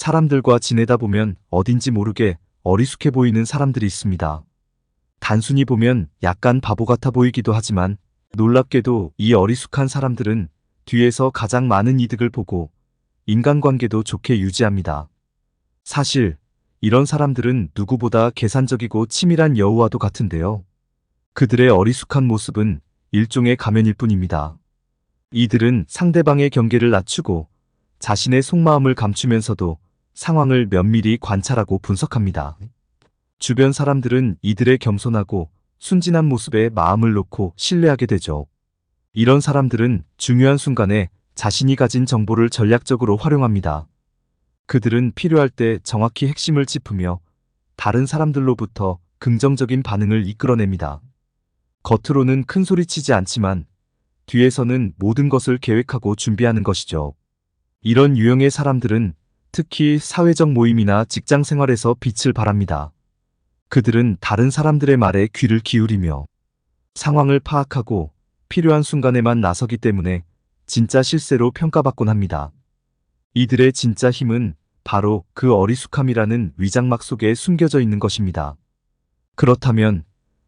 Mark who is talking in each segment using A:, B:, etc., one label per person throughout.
A: 사람들과 지내다 보면 어딘지 모르게 어리숙해 보이는 사람들이 있습니다. 단순히 보면 약간 바보 같아 보이기도 하지만 놀랍게도 이 어리숙한 사람들은 뒤에서 가장 많은 이득을 보고 인간관계도 좋게 유지합니다. 사실 이런 사람들은 누구보다 계산적이고 치밀한 여우와도 같은데요. 그들의 어리숙한 모습은 일종의 가면일 뿐입니다. 이들은 상대방의 경계를 낮추고 자신의 속마음을 감추면서도 상황을 면밀히 관찰하고 분석합니다. 주변 사람들은 이들의 겸손하고 순진한 모습에 마음을 놓고 신뢰하게 되죠. 이런 사람들은 중요한 순간에 자신이 가진 정보를 전략적으로 활용합니다. 그들은 필요할 때 정확히 핵심을 짚으며 다른 사람들로부터 긍정적인 반응을 이끌어냅니다. 겉으로는 큰 소리치지 않지만 뒤에서는 모든 것을 계획하고 준비하는 것이죠. 이런 유형의 사람들은 특히 사회적 모임이나 직장 생활에서 빛을 발합니다. 그들은 다른 사람들의 말에 귀를 기울이며 상황을 파악하고 필요한 순간에만 나서기 때문에 진짜 실세로 평가받곤 합니다. 이들의 진짜 힘은 바로 그 어리숙함이라는 위장막 속에 숨겨져 있는 것입니다. 그렇다면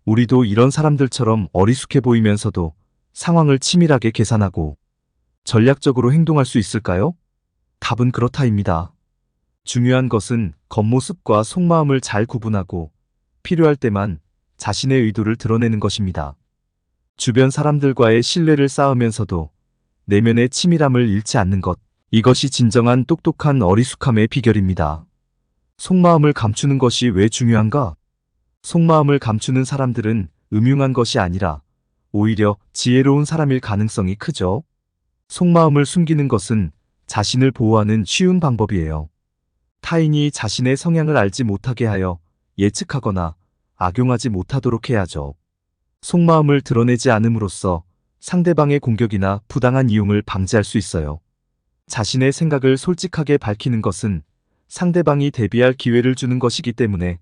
A: 우리도 이런 사람들처럼 어리숙해 보이면서도 상황을 치밀하게 계산하고 전략적으로 행동할 수 있을까요? 답은 그렇다입니다. 중요한 것은 겉모습과 속마음을 잘 구분하고 필요할 때만 자신의 의도를 드러내는 것입니다. 주변 사람들과의 신뢰를 쌓으면서도 내면의 치밀함을 잃지 않는 것, 이것이 진정한 똑똑한 어리숙함의 비결입니다. 속마음을 감추는 것이 왜 중요한가? 속마음을 감추는 사람들은 음흉한 것이 아니라 오히려 지혜로운 사람일 가능성이 크죠. 속마음을 숨기는 것은 자신을 보호하는 쉬운 방법이에요. 타인이 자신의 성향을 알지 못하게 하여 예측하거나 악용하지 못하도록 해야죠. 속마음을 드러내지 않음으로써 상대방의 공격이나 부당한 이용을 방지할 수 있어요. 자신의 생각을 솔직하게 밝히는 것은 상대방이 대비할 기회를 주는 것이기 때문에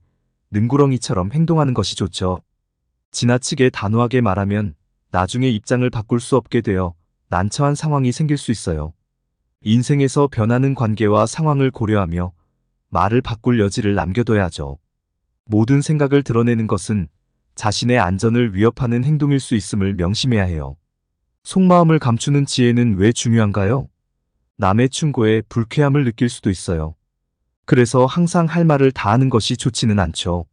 A: 능구렁이처럼 행동하는 것이 좋죠. 지나치게 단호하게 말하면 나중에 입장을 바꿀 수 없게 되어 난처한 상황이 생길 수 있어요. 인생에서 변하는 관계와 상황을 고려하며 말을 바꿀 여지를 남겨둬야죠. 모든 생각을 드러내는 것은 자신의 안전을 위협하는 행동일 수 있음을 명심해야 해요. 속마음을 감추는 지혜는 왜 중요한가요? 남의 충고에 불쾌함을 느낄 수도 있어요. 그래서 항상 할 말을 다 하는 것이 좋지는 않죠.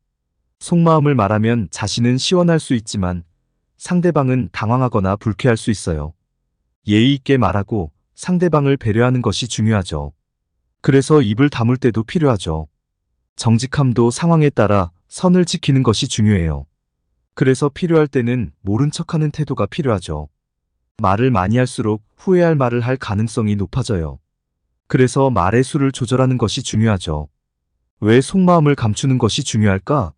A: 속마음을 말하면 자신은 시원할 수 있지만 상대방은 당황하거나 불쾌할 수 있어요. 예의 있게 말하고 상대방을 배려하는 것이 중요하죠. 그래서 입을 다물 때도 필요하죠. 정직함도 상황에 따라 선을 지키는 것이 중요해요. 그래서 필요할 때는 모른 척하는 태도가 필요하죠. 말을 많이 할수록 후회할 말을 할 가능성이 높아져요. 그래서 말의 수를 조절하는 것이 중요하죠. 왜 속마음을 감추는 것이 중요할까?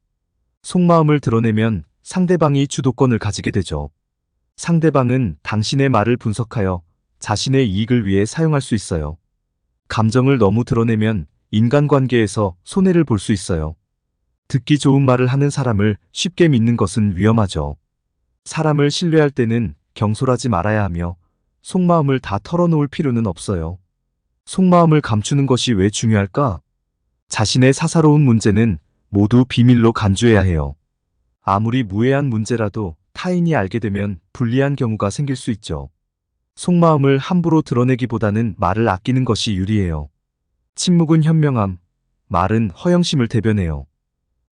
A: 속마음을 드러내면 상대방이 주도권을 가지게 되죠. 상대방은 당신의 말을 분석하여 자신의 이익을 위해 사용할 수 있어요. 감정을 너무 드러내면 인간관계에서 손해를 볼 수 있어요. 듣기 좋은 말을 하는 사람을 쉽게 믿는 것은 위험하죠. 사람을 신뢰할 때는 경솔하지 말아야 하며 속마음을 다 털어놓을 필요는 없어요. 속마음을 감추는 것이 왜 중요할까? 자신의 사사로운 문제는 모두 비밀로 간주해야 해요. 아무리 무해한 문제라도 타인이 알게 되면 불리한 경우가 생길 수 있죠. 속마음을 함부로 드러내기보다는 말을 아끼는 것이 유리해요. 침묵은 현명함, 말은 허영심을 대변해요.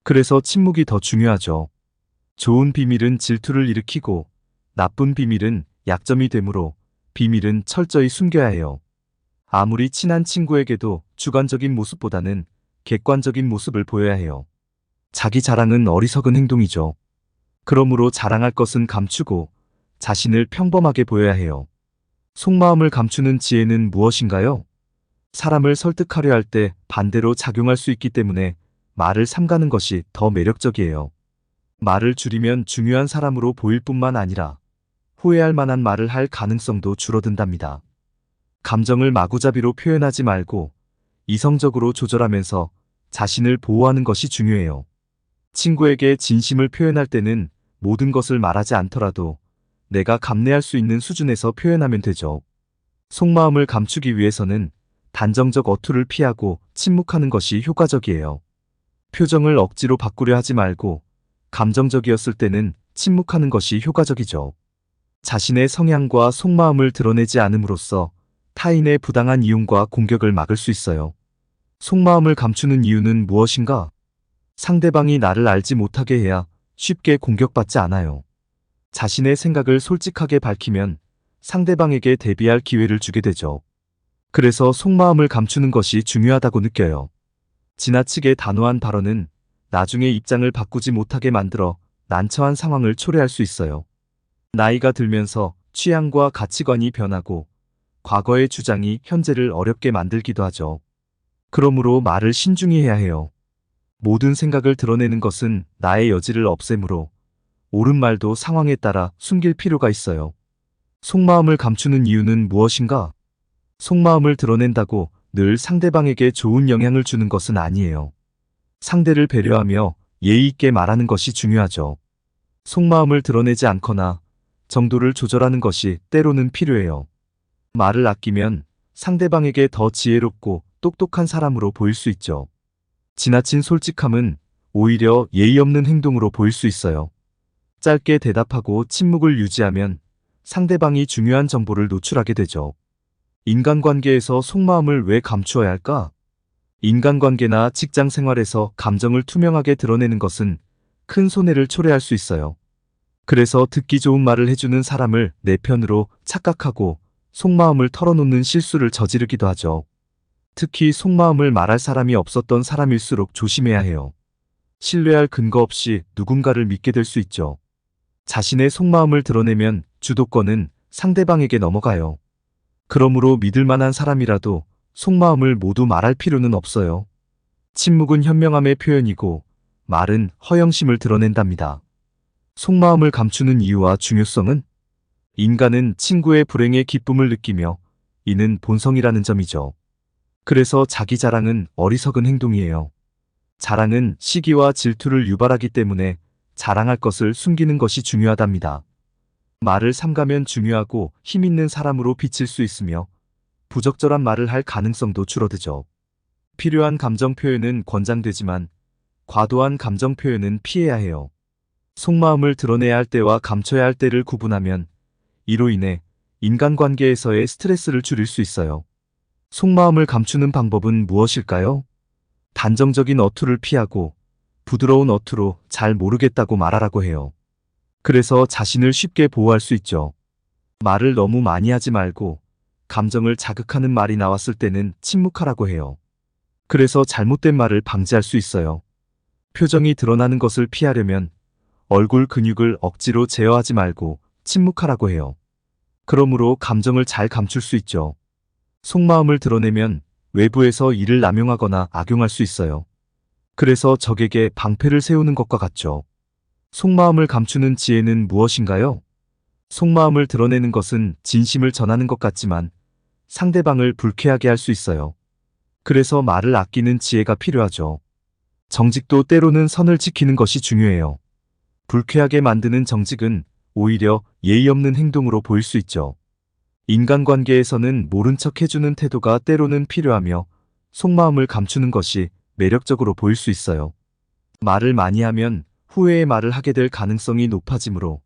A: 그래서 침묵이 더 중요하죠. 좋은 비밀은 질투를 일으키고 나쁜 비밀은 약점이 되므로 비밀은 철저히 숨겨야 해요. 아무리 친한 친구에게도 주관적인 모습보다는 객관적인 모습을 보여야 해요. 자기 자랑은 어리석은 행동이죠. 그러므로 자랑할 것은 감추고 자신을 평범하게 보여야 해요. 속마음을 감추는 지혜는 무엇인가요? 사람을 설득하려 할 때 반대로 작용할 수 있기 때문에 말을 삼가는 것이 더 매력적이에요. 말을 줄이면 중요한 사람으로 보일 뿐만 아니라 후회할 만한 말을 할 가능성도 줄어든답니다. 감정을 마구잡이로 표현하지 말고 이성적으로 조절하면서 자신을 보호하는 것이 중요해요. 친구에게 진심을 표현할 때는 모든 것을 말하지 않더라도 내가 감내할 수 있는 수준에서 표현하면 되죠. 속마음을 감추기 위해서는 단정적 어투를 피하고 침묵하는 것이 효과적이에요. 표정을 억지로 바꾸려 하지 말고 감정적이었을 때는 침묵하는 것이 효과적이죠. 자신의 성향과 속마음을 드러내지 않음으로써 타인의 부당한 이용과 공격을 막을 수 있어요. 속마음을 감추는 이유는 무엇인가? 상대방이 나를 알지 못하게 해야 쉽게 공격받지 않아요. 자신의 생각을 솔직하게 밝히면 상대방에게 대비할 기회를 주게 되죠. 그래서 속마음을 감추는 것이 중요하다고 느껴요. 지나치게 단호한 발언은 나중에 입장을 바꾸지 못하게 만들어 난처한 상황을 초래할 수 있어요. 나이가 들면서 취향과 가치관이 변하고 과거의 주장이 현재를 어렵게 만들기도 하죠. 그러므로 말을 신중히 해야 해요. 모든 생각을 드러내는 것은 나의 여지를 없애므로 옳은 말도 상황에 따라 숨길 필요가 있어요. 속마음을 감추는 이유는 무엇인가? 속마음을 드러낸다고 늘 상대방에게 좋은 영향을 주는 것은 아니에요. 상대를 배려하며 예의 있게 말하는 것이 중요하죠. 속마음을 드러내지 않거나 정도를 조절하는 것이 때로는 필요해요. 말을 아끼면 상대방에게 더 지혜롭고 똑똑한 사람으로 보일 수 있죠. 지나친 솔직함은 오히려 예의 없는 행동으로 보일 수 있어요. 짧게 대답하고 침묵을 유지하면 상대방이 중요한 정보를 노출하게 되죠. 인간관계에서 속마음을 왜 감추어야 할까? 인간관계나 직장 생활에서 감정을 투명하게 드러내는 것은 큰 손해를 초래할 수 있어요. 그래서 듣기 좋은 말을 해주는 사람을 내 편으로 착각하고 속마음을 털어놓는 실수를 저지르기도 하죠. 특히 속마음을 말할 사람이 없었던 사람일수록 조심해야 해요. 신뢰할 근거 없이 누군가를 믿게 될 수 있죠. 자신의 속마음을 드러내면 주도권은 상대방에게 넘어가요. 그러므로 믿을 만한 사람이라도 속마음을 모두 말할 필요는 없어요. 침묵은 현명함의 표현이고 말은 허영심을 드러낸답니다. 속마음을 감추는 이유와 중요성은 인간은 친구의 불행에 기쁨을 느끼며 이는 본성이라는 점이죠. 그래서 자기 자랑은 어리석은 행동이에요. 자랑은 시기와 질투를 유발하기 때문에 자랑할 것을 숨기는 것이 중요하답니다. 말을 삼가면 중요하고 힘 있는 사람으로 비칠 수 있으며 부적절한 말을 할 가능성도 줄어들죠. 필요한 감정 표현은 권장되지만 과도한 감정 표현은 피해야 해요. 속마음을 드러내야 할 때와 감춰야 할 때를 구분하면 이로 인해 인간관계에서의 스트레스를 줄일 수 있어요. 속마음을 감추는 방법은 무엇일까요? 단정적인 어투를 피하고 부드러운 어투로 잘 모르겠다고 말하라고 해요. 그래서 자신을 쉽게 보호할 수 있죠. 말을 너무 많이 하지 말고 감정을 자극하는 말이 나왔을 때는 침묵하라고 해요. 그래서 잘못된 말을 방지할 수 있어요. 표정이 드러나는 것을 피하려면 얼굴 근육을 억지로 제어하지 말고 침묵하라고 해요. 그러므로 감정을 잘 감출 수 있죠. 속마음을 드러내면 외부에서 이를 남용하거나 악용할 수 있어요. 그래서 적에게 방패를 세우는 것과 같죠. 속마음을 감추는 지혜는 무엇인가요? 속마음을 드러내는 것은 진심을 전하는 것 같지만 상대방을 불쾌하게 할 수 있어요. 그래서 말을 아끼는 지혜가 필요하죠. 정직도 때로는 선을 지키는 것이 중요해요. 불쾌하게 만드는 정직은 오히려 예의 없는 행동으로 보일 수 있죠. 인간관계에서는 모른 척 해주는 태도가 때로는 필요하며 속마음을 감추는 것이 매력적으로 보일 수 있어요. 말을 많이 하면 후회의 말을 하게 될 가능성이 높아지므로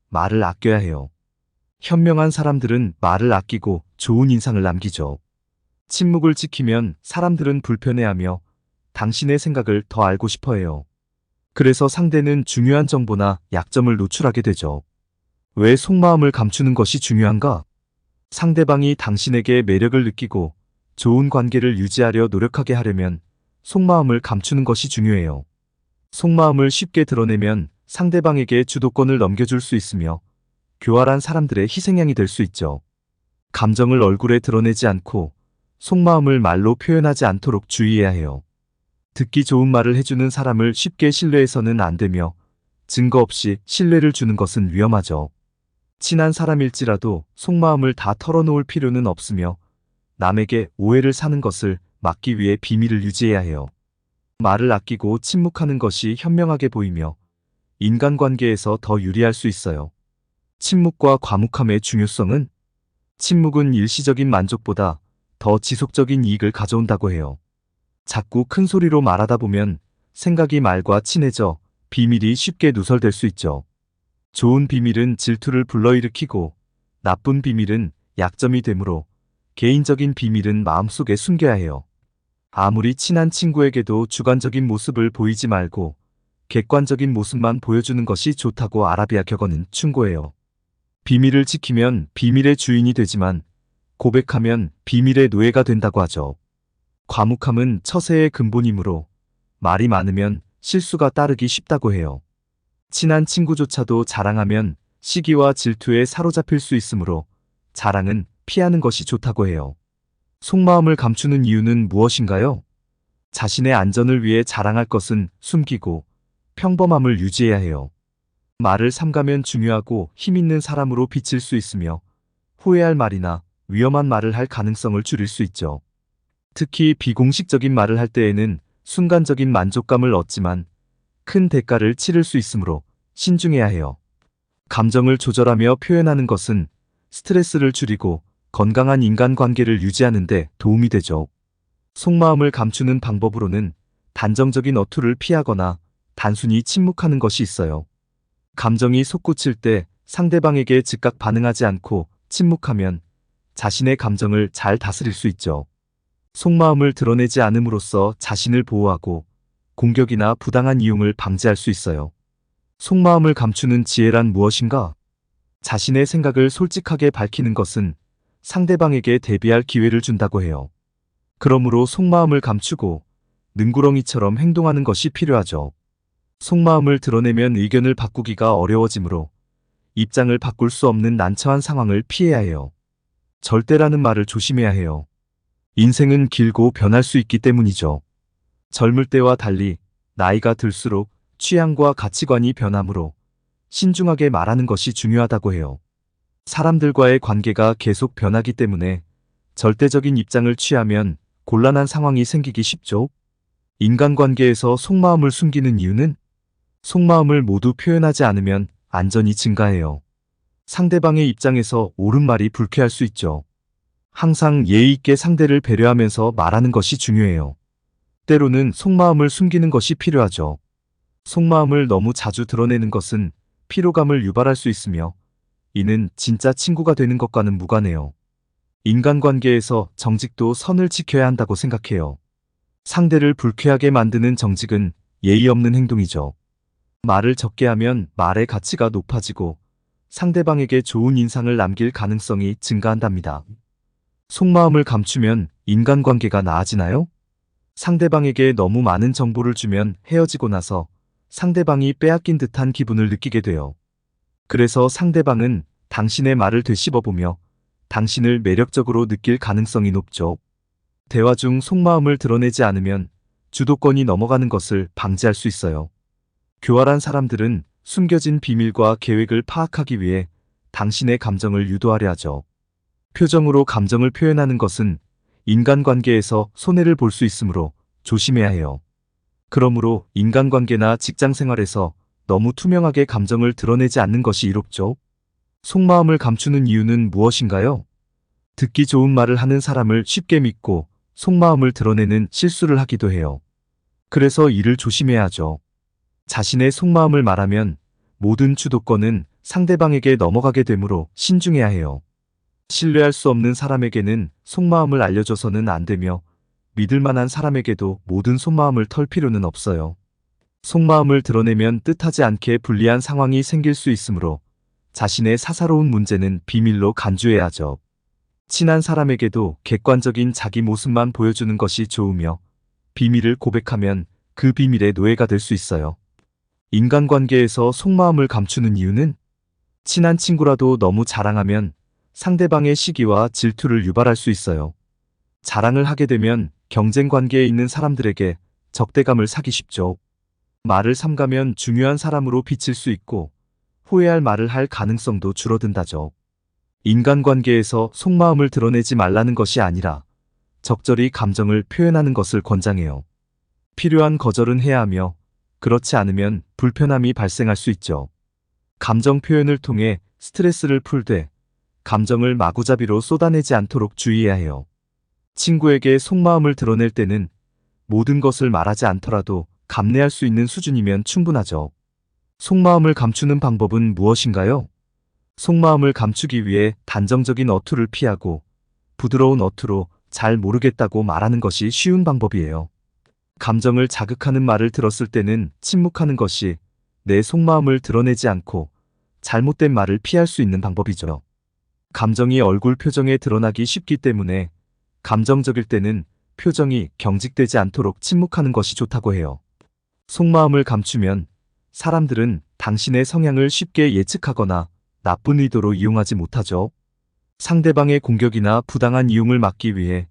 A: 말을 아껴야 해요. 현명한 사람들은 말을 아끼고 좋은 인상을 남기죠. 침묵을 지키면 사람들은 불편해하며 당신의 생각을 더 알고 싶어 해요. 그래서 상대는 중요한 정보나 약점을 노출하게 되죠. 왜 속마음을 감추는 것이 중요한가? 상대방이 당신에게 매력을 느끼고 좋은 관계를 유지하려 노력하게 하려면 속마음을 감추는 것이 중요해요. 속마음을 쉽게 드러내면 상대방에게 주도권을 넘겨줄 수 있으며 교활한 사람들의 희생양이 될 수 있죠. 감정을 얼굴에 드러내지 않고 속마음을 말로 표현하지 않도록 주의해야 해요. 듣기 좋은 말을 해주는 사람을 쉽게 신뢰해서는 안 되며 증거 없이 신뢰를 주는 것은 위험하죠. 친한 사람일지라도 속마음을 다 털어놓을 필요는 없으며 남에게 오해를 사는 것을 막기 위해 비밀을 유지해야 해요. 말을 아끼고 침묵하는 것이 현명하게 보이며 인간관계에서 더 유리할 수 있어요. 침묵과 과묵함의 중요성은 침묵은 일시적인 만족보다 더 지속적인 이익을 가져온다고 해요. 자꾸 큰 소리로 말하다 보면 생각이 말과 친해져 비밀이 쉽게 누설될 수 있죠. 좋은 비밀은 질투를 불러일으키고 나쁜 비밀은 약점이 되므로 개인적인 비밀은 마음속에 숨겨야 해요. 아무리 친한 친구에게도 주관적인 모습을 보이지 말고 객관적인 모습만 보여주는 것이 좋다고 아라비아 격언은 충고해요. 비밀을 지키면 비밀의 주인이 되지만 고백하면 비밀의 노예가 된다고 하죠. 과묵함은 처세의 근본이므로 말이 많으면 실수가 따르기 쉽다고 해요. 친한 친구조차도 자랑하면 시기와 질투에 사로잡힐 수 있으므로 자랑은 피하는 것이 좋다고 해요. 속마음을 감추는 이유는 무엇인가요? 자신의 안전을 위해 자랑할 것은 숨기고 평범함을 유지해야 해요. 말을 삼가면 중요하고 힘있는 사람으로 비칠 수 있으며 후회할 말이나 위험한 말을 할 가능성을 줄일 수 있죠. 특히 비공식적인 말을 할 때에는 순간적인 만족감을 얻지만 큰 대가를 치를 수 있으므로 신중해야 해요. 감정을 조절하며 표현하는 것은 스트레스를 줄이고 건강한 인간관계를 유지하는 데 도움이 되죠. 속마음을 감추는 방법으로는 단정적인 어투를 피하거나 단순히 침묵하는 것이 있어요. 감정이 솟구칠 때 상대방에게 즉각 반응하지 않고 침묵하면 자신의 감정을 잘 다스릴 수 있죠. 속마음을 드러내지 않음으로써 자신을 보호하고 공격이나 부당한 이용을 방지할 수 있어요. 속마음을 감추는 지혜란 무엇인가? 자신의 생각을 솔직하게 밝히는 것은 상대방에게 대비할 기회를 준다고 해요. 그러므로 속마음을 감추고 능구렁이처럼 행동하는 것이 필요하죠. 속마음을 드러내면 의견을 바꾸기가 어려워지므로 입장을 바꿀 수 없는 난처한 상황을 피해야 해요. 절대라는 말을 조심해야 해요. 인생은 길고 변할 수 있기 때문이죠. 젊을 때와 달리 나이가 들수록 취향과 가치관이 변하므로 신중하게 말하는 것이 중요하다고 해요. 사람들과의 관계가 계속 변하기 때문에 절대적인 입장을 취하면 곤란한 상황이 생기기 쉽죠. 인간관계에서 속마음을 숨기는 이유는 속마음을 모두 표현하지 않으면 안전이 증가해요. 상대방의 입장에서 옳은 말이 불쾌할 수 있죠. 항상 예의 있게 상대를 배려하면서 말하는 것이 중요해요. 때로는 속마음을 숨기는 것이 필요하죠. 속마음을 너무 자주 드러내는 것은 피로감을 유발할 수 있으며 이는 진짜 친구가 되는 것과는 무관해요. 인간관계에서 정직도 선을 지켜야 한다고 생각해요. 상대를 불쾌하게 만드는 정직은 예의 없는 행동이죠. 말을 적게 하면 말의 가치가 높아지고 상대방에게 좋은 인상을 남길 가능성이 증가한답니다. 속마음을 감추면 인간관계가 나아지나요? 상대방에게 너무 많은 정보를 주면 헤어지고 나서 상대방이 빼앗긴 듯한 기분을 느끼게 돼요. 그래서 상대방은 당신의 말을 되씹어보며 당신을 매력적으로 느낄 가능성이 높죠. 대화 중 속마음을 드러내지 않으면 주도권이 넘어가는 것을 방지할 수 있어요. 교활한 사람들은 숨겨진 비밀과 계획을 파악하기 위해 당신의 감정을 유도하려 하죠. 표정으로 감정을 표현하는 것은 인간관계에서 손해를 볼 수 있으므로 조심해야 해요. 그러므로 인간관계나 직장생활에서 너무 투명하게 감정을 드러내지 않는 것이 이롭죠. 속마음을 감추는 이유는 무엇인가요? 듣기 좋은 말을 하는 사람을 쉽게 믿고 속마음을 드러내는 실수를 하기도 해요. 그래서 이를 조심해야 하죠. 자신의 속마음을 말하면 모든 주도권은 상대방에게 넘어가게 되므로 신중해야 해요. 신뢰할 수 없는 사람에게는 속마음을 알려줘서는 안 되며 믿을 만한 사람에게도 모든 속마음을 털 필요는 없어요. 속마음을 드러내면 뜻하지 않게 불리한 상황이 생길 수 있으므로 자신의 사사로운 문제는 비밀로 간주해야 하죠. 친한 사람에게도 객관적인 자기 모습만 보여주는 것이 좋으며 비밀을 고백하면 그 비밀의 노예가 될 수 있어요. 인간관계에서 속마음을 감추는 이유는 친한 친구라도 너무 자랑하면 상대방의 시기와 질투를 유발할 수 있어요. 자랑을 하게 되면 경쟁 관계에 있는 사람들에게 적대감을 사기 쉽죠. 말을 삼가면 중요한 사람으로 비칠 수 있고 후회할 말을 할 가능성도 줄어든다죠. 인간관계에서 속마음을 드러내지 말라는 것이 아니라 적절히 감정을 표현하는 것을 권장해요. 필요한 거절은 해야 하며 그렇지 않으면 불편함이 발생할 수 있죠. 감정 표현을 통해 스트레스를 풀되 감정을 마구잡이로 쏟아내지 않도록 주의해야 해요. 친구에게 속마음을 드러낼 때는 모든 것을 말하지 않더라도 감내할 수 있는 수준이면 충분하죠. 속마음을 감추는 방법은 무엇인가요? 속마음을 감추기 위해 단정적인 어투를 피하고 부드러운 어투로 잘 모르겠다고 말하는 것이 쉬운 방법이에요. 감정을 자극하는 말을 들었을 때는 침묵하는 것이 내 속마음을 드러내지 않고 잘못된 말을 피할 수 있는 방법이죠. 감정이 얼굴 표정에 드러나기 쉽기 때문에 감정적일 때는 표정이 경직되지 않도록 침묵하는 것이 좋다고 해요. 속마음을 감추면 사람들은 당신의 성향을 쉽게 예측하거나 나쁜 의도로 이용하지 못하죠. 상대방의 공격이나 부당한 이용을 막기 위해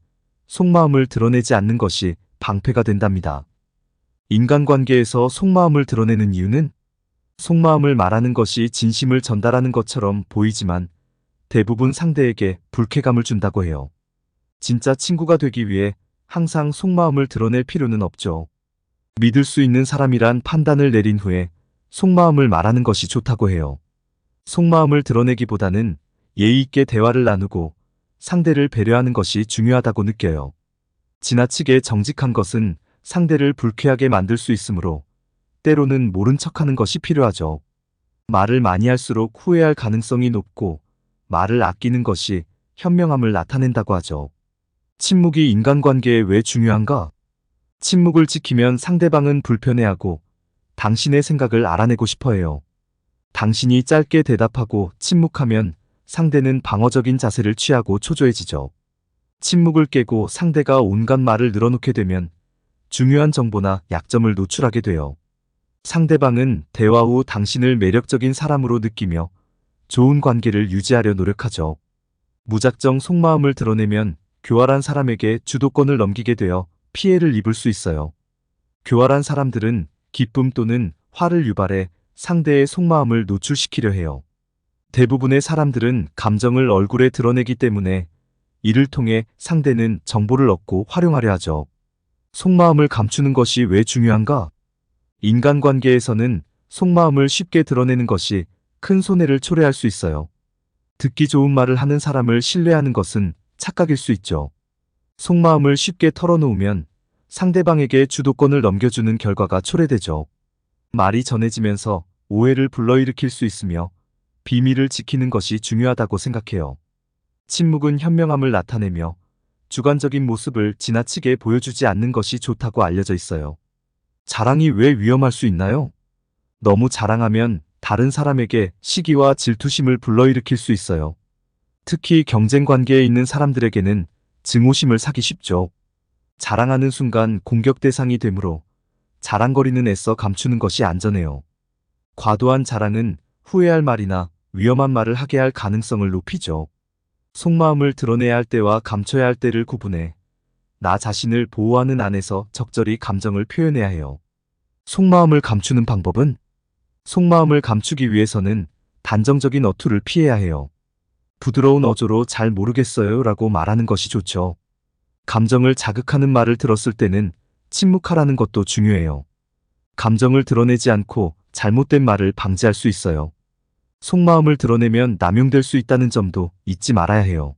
A: 속마음을 드러내지 않는 것이 방패가 된답니다. 인간관계에서 속마음을 드러내는 이유는 속마음을 말하는 것이 진심을 전달하는 것처럼 보이지만 대부분 상대에게 불쾌감을 준다고 해요. 진짜 친구가 되기 위해 항상 속마음을 드러낼 필요는 없죠. 믿을 수 있는 사람이란 판단을 내린 후에 속마음을 말하는 것이 좋다고 해요. 속마음을 드러내기보다는 예의 있게 대화를 나누고 상대를 배려하는 것이 중요하다고 느껴요. 지나치게 정직한 것은 상대를 불쾌하게 만들 수 있으므로 때로는 모른 척하는 것이 필요하죠. 말을 많이 할수록 후회할 가능성이 높고 말을 아끼는 것이 현명함을 나타낸다고 하죠. 침묵이 인간관계에 왜 중요한가? 침묵을 지키면 상대방은 불편해하고 당신의 생각을 알아내고 싶어해요. 당신이 짧게 대답하고 침묵하면 상대는 방어적인 자세를 취하고 초조해지죠. 침묵을 깨고 상대가 온갖 말을 늘어놓게 되면 중요한 정보나 약점을 노출하게 돼요. 상대방은 대화 후 당신을 매력적인 사람으로 느끼며 좋은 관계를 유지하려 노력하죠. 무작정 속마음을 드러내면 교활한 사람에게 주도권을 넘기게 되어 피해를 입을 수 있어요. 교활한 사람들은 기쁨 또는 화를 유발해 상대의 속마음을 노출시키려 해요. 대부분의 사람들은 감정을 얼굴에 드러내기 때문에 이를 통해 상대는 정보를 얻고 활용하려 하죠. 속마음을 감추는 것이 왜 중요한가? 인간관계에서는 속마음을 쉽게 드러내는 것이 큰 손해를 초래할 수 있어요. 듣기 좋은 말을 하는 사람을 신뢰하는 것은 착각일 수 있죠. 속마음을 쉽게 털어놓으면 상대방에게 주도권을 넘겨주는 결과가 초래되죠. 말이 전해지면서 오해를 불러일으킬 수 있으며 비밀을 지키는 것이 중요하다고 생각해요. 침묵은 현명함을 나타내며 주관적인 모습을 지나치게 보여주지 않는 것이 좋다고 알려져 있어요. 자랑이 왜 위험할 수 있나요? 너무 자랑하면 다른 사람에게 시기와 질투심을 불러일으킬 수 있어요. 특히 경쟁 관계에 있는 사람들에게는 증오심을 사기 쉽죠. 자랑하는 순간 공격 대상이 되므로 자랑거리는 애써 감추는 것이 안전해요. 과도한 자랑은 후회할 말이나 위험한 말을 하게 할 가능성을 높이죠. 속마음을 드러내야 할 때와 감춰야 할 때를 구분해 나 자신을 보호하는 안에서 적절히 감정을 표현해야 해요. 속마음을 감추는 방법은? 속마음을 감추기 위해서는 단정적인 어투를 피해야 해요. 부드러운 어조로 잘 모르겠어요 라고 말하는 것이 좋죠. 감정을 자극하는 말을 들었을 때는 침묵하라는 것도 중요해요. 감정을 드러내지 않고 잘못된 말을 방지할 수 있어요. 속마음을 드러내면 남용될 수 있다는 점도 잊지 말아야 해요.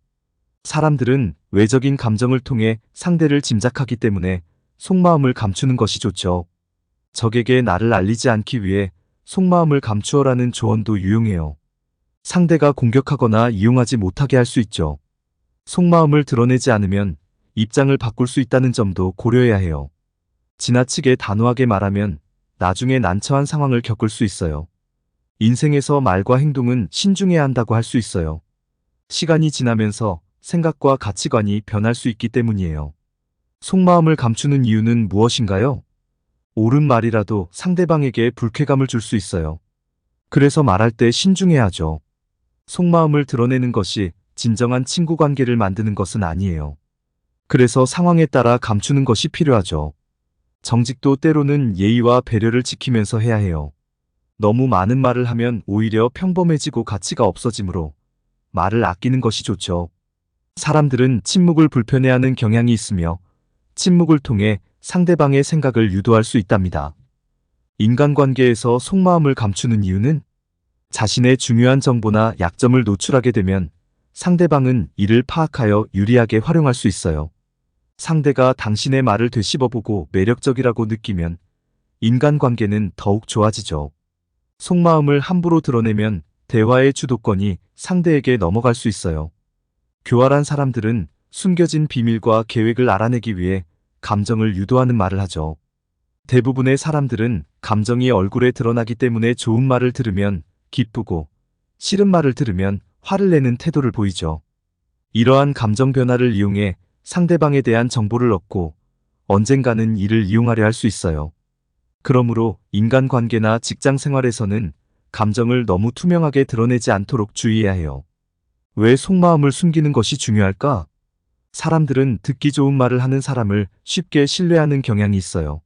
A: 사람들은 외적인 감정을 통해 상대를 짐작하기 때문에 속마음을 감추는 것이 좋죠. 적에게 나를 알리지 않기 위해 속마음을 감추어라는 조언도 유용해요. 상대가 공격하거나 이용하지 못하게 할 수 있죠. 속마음을 드러내지 않으면 입장을 바꿀 수 있다는 점도 고려해야 해요. 지나치게 단호하게 말하면 나중에 난처한 상황을 겪을 수 있어요. 인생에서 말과 행동은 신중해야 한다고 할 수 있어요. 시간이 지나면서 생각과 가치관이 변할 수 있기 때문이에요. 속마음을 감추는 이유는 무엇인가요? 옳은 말이라도 상대방에게 불쾌감을 줄 수 있어요. 그래서 말할 때 신중해야 하죠. 속마음을 드러내는 것이 진정한 친구 관계를 만드는 것은 아니에요. 그래서 상황에 따라 감추는 것이 필요하죠. 정직도 때로는 예의와 배려를 지키면서 해야 해요. 너무 많은 말을 하면 오히려 평범해지고 가치가 없어지므로 말을 아끼는 것이 좋죠. 사람들은 침묵을 불편해하는 경향이 있으며 침묵을 통해 상대방의 생각을 유도할 수 있답니다. 인간관계에서 속마음을 감추는 이유는 자신의 중요한 정보나 약점을 노출하게 되면 상대방은 이를 파악하여 유리하게 활용할 수 있어요. 상대가 당신의 말을 되씹어보고 매력적이라고 느끼면 인간관계는 더욱 좋아지죠. 속마음을 함부로 드러내면 대화의 주도권이 상대에게 넘어갈 수 있어요. 교활한 사람들은 숨겨진 비밀과 계획을 알아내기 위해 감정을 유도하는 말을 하죠. 대부분의 사람들은 감정이 얼굴에 드러나기 때문에 좋은 말을 들으면 기쁘고 싫은 말을 들으면 화를 내는 태도를 보이죠. 이러한 감정 변화를 이용해 상대방에 대한 정보를 얻고 언젠가는 이를 이용하려 할 수 있어요. 그러므로 인간관계나 직장 생활에서는 감정을 너무 투명하게 드러내지 않도록 주의해야 해요. 왜 속마음을 숨기는 것이 중요할까? 사람들은 듣기 좋은 말을 하는 사람을 쉽게 신뢰하는 경향이 있어요.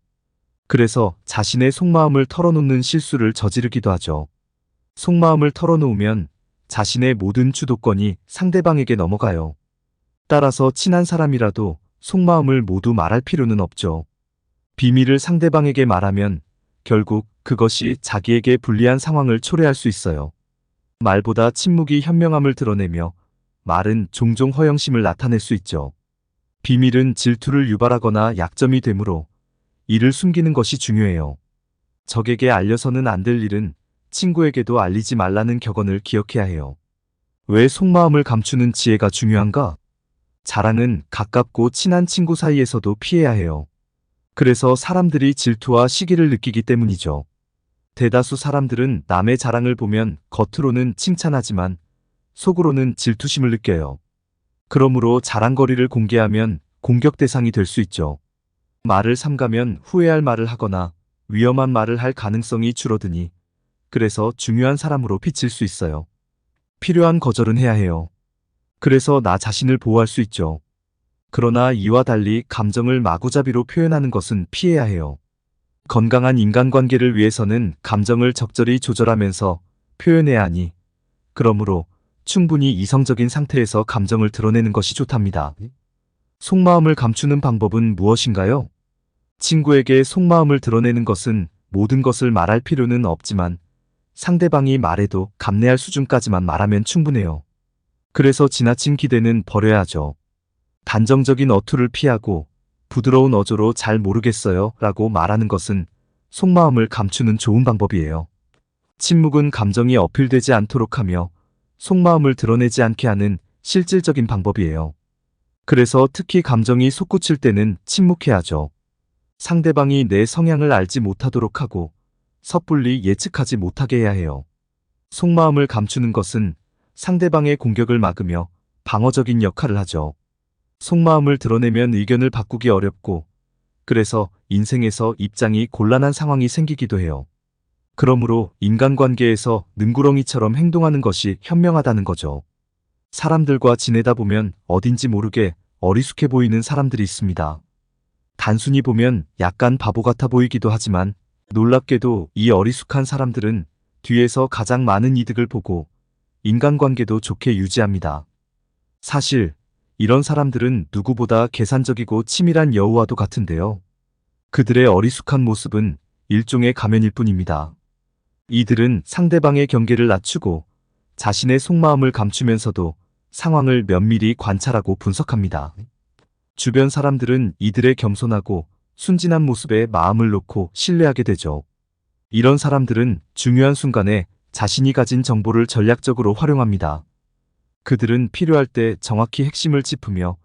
A: 그래서 자신의 속마음을 털어놓는 실수를 저지르기도 하죠. 속마음을 털어놓으면 자신의 모든 주도권이 상대방에게 넘어가요. 따라서 친한 사람이라도 속마음을 모두 말할 필요는 없죠. 비밀을 상대방에게 말하면 결국 그것이 자기에게 불리한 상황을 초래할 수 있어요. 말보다 침묵이 현명함을 드러내며 말은 종종 허영심을 나타낼 수 있죠. 비밀은 질투를 유발하거나 약점이 되므로 이를 숨기는 것이 중요해요. 적에게 알려서는 안 될 일은 친구에게도 알리지 말라는 격언을 기억해야 해요. 왜 속마음을 감추는 지혜가 중요한가? 자랑은 가깝고 친한 친구 사이에서도 피해야 해요. 그래서 사람들이 질투와 시기를 느끼기 때문이죠. 대다수 사람들은 남의 자랑을 보면 겉으로는 칭찬하지만 속으로는 질투심을 느껴요. 그러므로 자랑거리를 공개하면 공격 대상이 될 수 있죠. 말을 삼가면 후회할 말을 하거나 위험한 말을 할 가능성이 줄어드니 그래서 중요한 사람으로 비칠 수 있어요. 필요한 거절은 해야 해요. 그래서 나 자신을 보호할 수 있죠. 그러나 이와 달리 감정을 마구잡이로 표현하는 것은 피해야 해요. 건강한 인간관계를 위해서는 감정을 적절히 조절하면서 표현해야 하니 그러므로 충분히 이성적인 상태에서 감정을 드러내는 것이 좋답니다. 속마음을 감추는 방법은 무엇인가요? 친구에게 속마음을 드러내는 것은 모든 것을 말할 필요는 없지만 상대방이 말해도 감내할 수준까지만 말하면 충분해요. 그래서 지나친 기대는 버려야 하죠. 단정적인 어투를 피하고 부드러운 어조로 잘 모르겠어요 라고 말하는 것은 속마음을 감추는 좋은 방법이에요. 침묵은 감정이 어필되지 않도록 하며 속마음을 드러내지 않게 하는 실질적인 방법이에요. 그래서 특히 감정이 솟구칠 때는 침묵해야 하죠. 상대방이 내 성향을 알지 못하도록 하고 섣불리 예측하지 못하게 해야 해요. 속마음을 감추는 것은 상대방의 공격을 막으며 방어적인 역할을 하죠. 속마음을 드러내면 의견을 바꾸기 어렵고 그래서 인생에서 입장이 곤란한 상황이 생기기도 해요. 그러므로 인간관계에서 능구렁이처럼 행동하는 것이 현명하다는 거죠. 사람들과 지내다 보면 어딘지 모르게 어리숙해 보이는 사람들이 있습니다. 단순히 보면 약간 바보 같아 보이기도 하지만 놀랍게도 이 어리숙한 사람들은 뒤에서 가장 많은 이득을 보고 인간관계도 좋게 유지합니다. 사실 이런 사람들은 누구보다 계산적이고 치밀한 여우와도 같은데요. 그들의 어리숙한 모습은 일종의 가면일 뿐입니다. 이들은 상대방의 경계를 낮추고 자신의 속마음을 감추면서도 상황을 면밀히 관찰하고 분석합니다. 주변 사람들은 이들의 겸손하고 순진한 모습에 마음을 놓고 신뢰하게 되죠. 이런 사람들은 중요한 순간에 자신이 가진 정보를 전략적으로 활용합니다. 그들은 필요할 때 정확히 핵심을 짚으며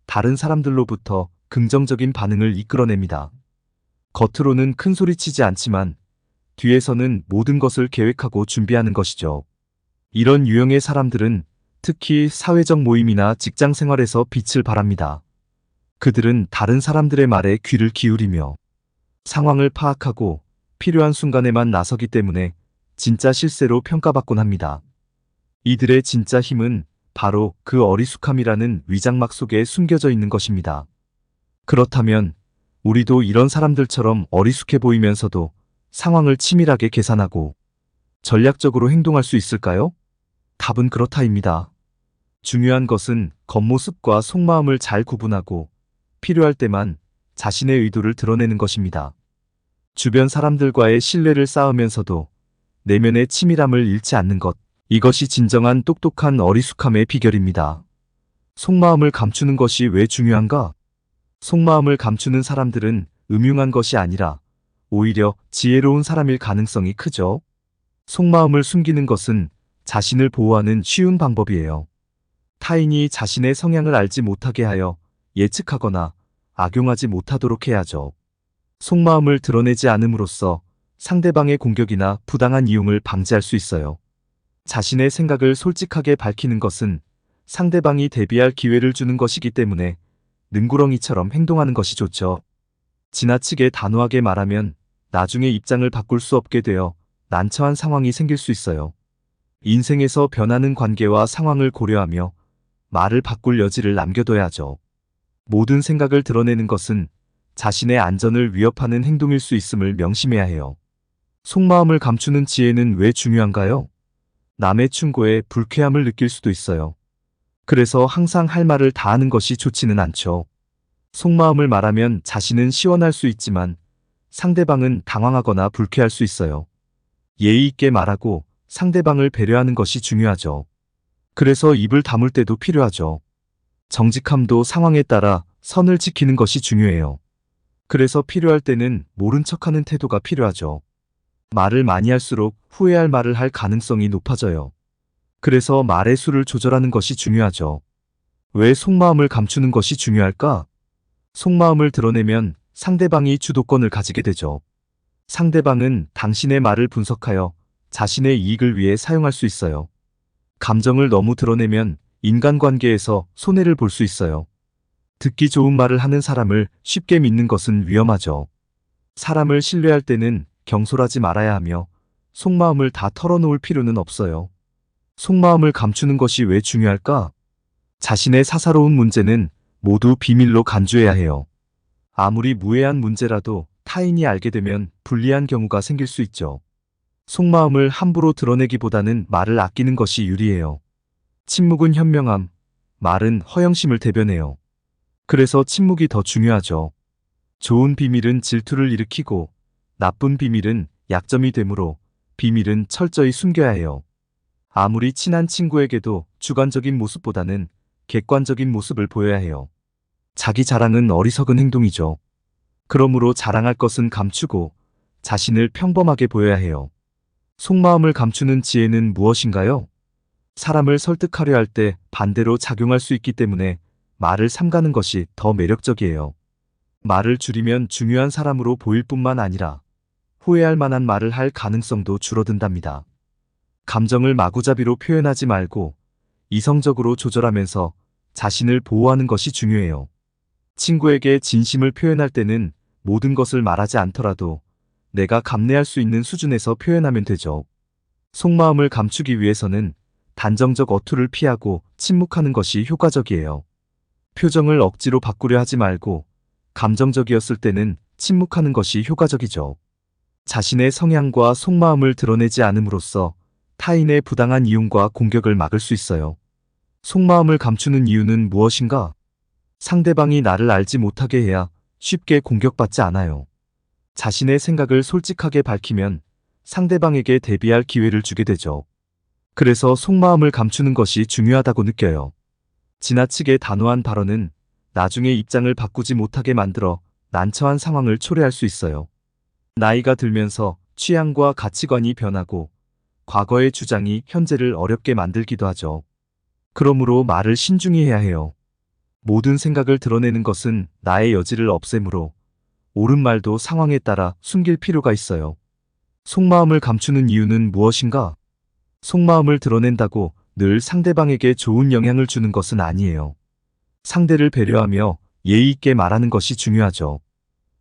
A: 다른 사람들로부터 긍정적인 반응을 이끌어냅니다. 겉으로는 큰 소리치지 않지만 뒤에서는 모든 것을 계획하고 준비하는 것이죠. 이런 유형의 사람들은 특히 사회적 모임이나 직장 생활에서 빛을 발합니다. 그들은 다른 사람들의 말에 귀를 기울이며 상황을 파악하고 필요한 순간에만 나서기 때문에 진짜 실세로 평가받곤 합니다. 이들의 진짜 힘은 바로 그 어리숙함이라는 위장막 속에 숨겨져 있는 것입니다. 그렇다면 우리도 이런 사람들처럼 어리숙해 보이면서도 상황을 치밀하게 계산하고 전략적으로 행동할 수 있을까요? 답은 그렇다입니다. 중요한 것은 겉모습과 속마음을 잘 구분하고 필요할 때만 자신의 의도를 드러내는 것입니다. 주변 사람들과의 신뢰를 쌓으면서도 내면의 치밀함을 잃지 않는 것, 이것이 진정한 똑똑한 어리숙함의 비결입니다. 속마음을 감추는 것이 왜 중요한가? 속마음을 감추는 사람들은 음흉한 것이 아니라 오히려 지혜로운 사람일 가능성이 크죠. 속마음을 숨기는 것은 자신을 보호하는 쉬운 방법이에요. 타인이 자신의 성향을 알지 못하게 하여 예측하거나 악용하지 못하도록 해야죠. 속마음을 드러내지 않음으로써 상대방의 공격이나 부당한 이용을 방지할 수 있어요. 자신의 생각을 솔직하게 밝히는 것은 상대방이 대비할 기회를 주는 것이기 때문에 능구렁이처럼 행동하는 것이 좋죠. 지나치게 단호하게 말하면 나중에 입장을 바꿀 수 없게 되어 난처한 상황이 생길 수 있어요. 인생에서 변하는 관계와 상황을 고려하며 말을 바꿀 여지를 남겨둬야죠. 모든 생각을 드러내는 것은 자신의 안전을 위협하는 행동일 수 있음을 명심해야 해요. 속마음을 감추는 지혜는 왜 중요한가요? 남의 충고에 불쾌함을 느낄 수도 있어요. 그래서 항상 할 말을 다 하는 것이 좋지는 않죠. 속마음을 말하면 자신은 시원할 수 있지만 상대방은 당황하거나 불쾌할 수 있어요. 예의 있게 말하고 상대방을 배려하는 것이 중요하죠. 그래서 입을 다물 때도 필요하죠. 정직함도 상황에 따라 선을 지키는 것이 중요해요. 그래서 필요할 때는 모른 척하는 태도가 필요하죠. 말을 많이 할수록 후회할 말을 할 가능성이 높아져요. 그래서 말의 수를 조절하는 것이 중요하죠. 왜 속마음을 감추는 것이 중요할까? 속마음을 드러내면 상대방이 주도권을 가지게 되죠. 상대방은 당신의 말을 분석하여 자신의 이익을 위해 사용할 수 있어요. 감정을 너무 드러내면 인간관계에서 손해를 볼 수 있어요. 듣기 좋은 말을 하는 사람을 쉽게 믿는 것은 위험하죠. 사람을 신뢰할 때는 경솔하지 말아야 하며 속마음을 다 털어놓을 필요는 없어요. 속마음을 감추는 것이 왜 중요할까? 자신의 사사로운 문제는 모두 비밀로 간주해야 해요. 아무리 무해한 문제라도 타인이 알게 되면 불리한 경우가 생길 수 있죠. 속마음을 함부로 드러내기보다는 말을 아끼는 것이 유리해요. 침묵은 현명함, 말은 허영심을 대변해요. 그래서 침묵이 더 중요하죠. 좋은 비밀은 질투를 일으키고 나쁜 비밀은 약점이 되므로 비밀은 철저히 숨겨야 해요. 아무리 친한 친구에게도 주관적인 모습보다는 객관적인 모습을 보여야 해요. 자기 자랑은 어리석은 행동이죠. 그러므로 자랑할 것은 감추고 자신을 평범하게 보여야 해요. 속마음을 감추는 지혜는 무엇인가요? 사람을 설득하려 할 때 반대로 작용할 수 있기 때문에 말을 삼가는 것이 더 매력적이에요. 말을 줄이면 중요한 사람으로 보일 뿐만 아니라 후회할 만한 말을 할 가능성도 줄어든답니다. 감정을 마구잡이로 표현하지 말고 이성적으로 조절하면서 자신을 보호하는 것이 중요해요. 친구에게 진심을 표현할 때는 모든 것을 말하지 않더라도 내가 감내할 수 있는 수준에서 표현하면 되죠. 속마음을 감추기 위해서는 단정적 어투를 피하고 침묵하는 것이 효과적이에요. 표정을 억지로 바꾸려 하지 말고 감정적이었을 때는 침묵하는 것이 효과적이죠. 자신의 성향과 속마음을 드러내지 않음으로써 타인의 부당한 이용과 공격을 막을 수 있어요. 속마음을 감추는 이유는 무엇인가? 상대방이 나를 알지 못하게 해야 쉽게 공격받지 않아요. 자신의 생각을 솔직하게 밝히면 상대방에게 대비할 기회를 주게 되죠. 그래서 속마음을 감추는 것이 중요하다고 느껴요. 지나치게 단호한 발언은 나중에 입장을 바꾸지 못하게 만들어 난처한 상황을 초래할 수 있어요. 나이가 들면서 취향과 가치관이 변하고 과거의 주장이 현재를 어렵게 만들기도 하죠. 그러므로 말을 신중히 해야 해요. 모든 생각을 드러내는 것은 나의 여지를 없애므로 옳은 말도 상황에 따라 숨길 필요가 있어요. 속마음을 감추는 이유는 무엇인가? 속마음을 드러낸다고 늘 상대방에게 좋은 영향을 주는 것은 아니에요. 상대를 배려하며 예의 있게 말하는 것이 중요하죠.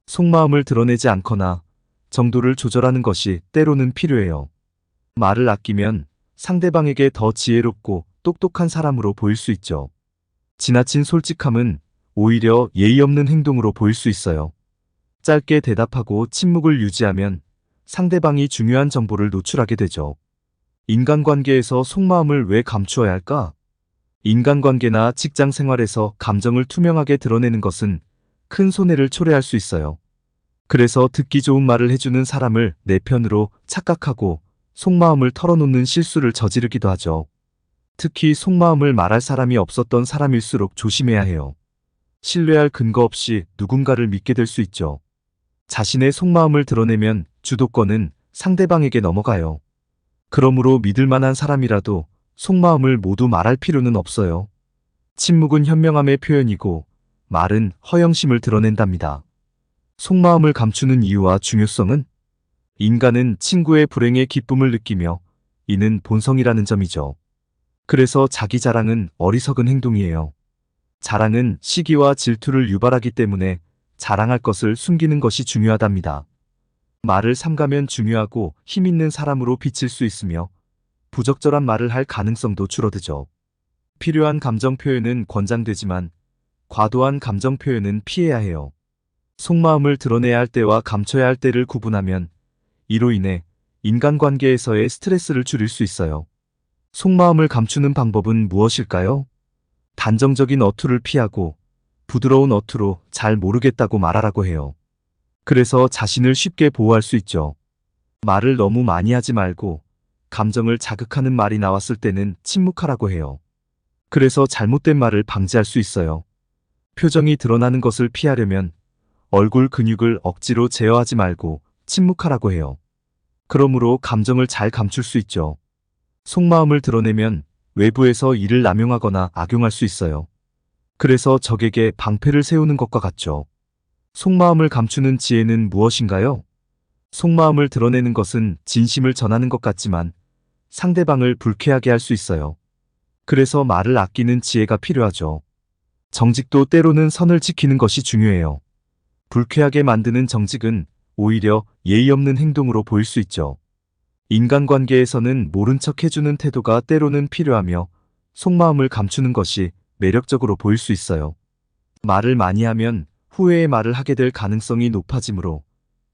A: 속마음을 드러내지 않거나 정도를 조절하는 것이 때로는 필요해요. 말을 아끼면 상대방에게 더 지혜롭고 똑똑한 사람으로 보일 수 있죠. 지나친 솔직함은 오히려 예의 없는 행동으로 보일 수 있어요. 짧게 대답하고 침묵을 유지하면 상대방이 중요한 정보를 노출하게 되죠. 인간관계에서 속마음을 왜 감추어야 할까? 인간관계나 직장 생활에서 감정을 투명하게 드러내는 것은 큰 손해를 초래할 수 있어요. 그래서 듣기 좋은 말을 해주는 사람을 내 편으로 착각하고 속마음을 털어놓는 실수를 저지르기도 하죠. 특히 속마음을 말할 사람이 없었던 사람일수록 조심해야 해요. 신뢰할 근거 없이 누군가를 믿게 될 수 있죠. 자신의 속마음을 드러내면 주도권은 상대방에게 넘어가요. 그러므로 믿을 만한 사람이라도 속마음을 모두 말할 필요는 없어요. 침묵은 현명함의 표현이고 말은 허영심을 드러낸답니다. 속마음을 감추는 이유와 중요성은 인간은 친구의 불행에 기쁨을 느끼며 이는 본성이라는 점이죠. 그래서 자기 자랑은 어리석은 행동이에요. 자랑은 시기와 질투를 유발하기 때문에 자랑할 것을 숨기는 것이 중요하답니다. 말을 삼가면 중요하고 힘 있는 사람으로 비칠 수 있으며 부적절한 말을 할 가능성도 줄어들죠. 필요한 감정 표현은 권장되지만 과도한 감정 표현은 피해야 해요. 속마음을 드러내야 할 때와 감춰야 할 때를 구분하면 이로 인해 인간관계에서의 스트레스를 줄일 수 있어요. 속마음을 감추는 방법은 무엇일까요? 단정적인 어투를 피하고 부드러운 어투로 잘 모르겠다고 말하라고 해요. 그래서 자신을 쉽게 보호할 수 있죠. 말을 너무 많이 하지 말고 감정을 자극하는 말이 나왔을 때는 침묵하라고 해요. 그래서 잘못된 말을 방지할 수 있어요. 표정이 드러나는 것을 피하려면 얼굴 근육을 억지로 제어하지 말고 침묵하라고 해요. 그러므로 감정을 잘 감출 수 있죠. 속마음을 드러내면 외부에서 이를 남용하거나 악용할 수 있어요. 그래서 적에게 방패를 세우는 것과 같죠. 속마음을 감추는 지혜는 무엇인가요? 속마음을 드러내는 것은 진심을 전하는 것 같지만 상대방을 불쾌하게 할 수 있어요. 그래서 말을 아끼는 지혜가 필요하죠. 정직도 때로는 선을 지키는 것이 중요해요. 불쾌하게 만드는 정직은 오히려 예의 없는 행동으로 보일 수 있죠. 인간관계에서는 모른 척 해주는 태도가 때로는 필요하며 속마음을 감추는 것이 매력적으로 보일 수 있어요. 말을 많이 하면 후회의 말을 하게 될 가능성이 높아지므로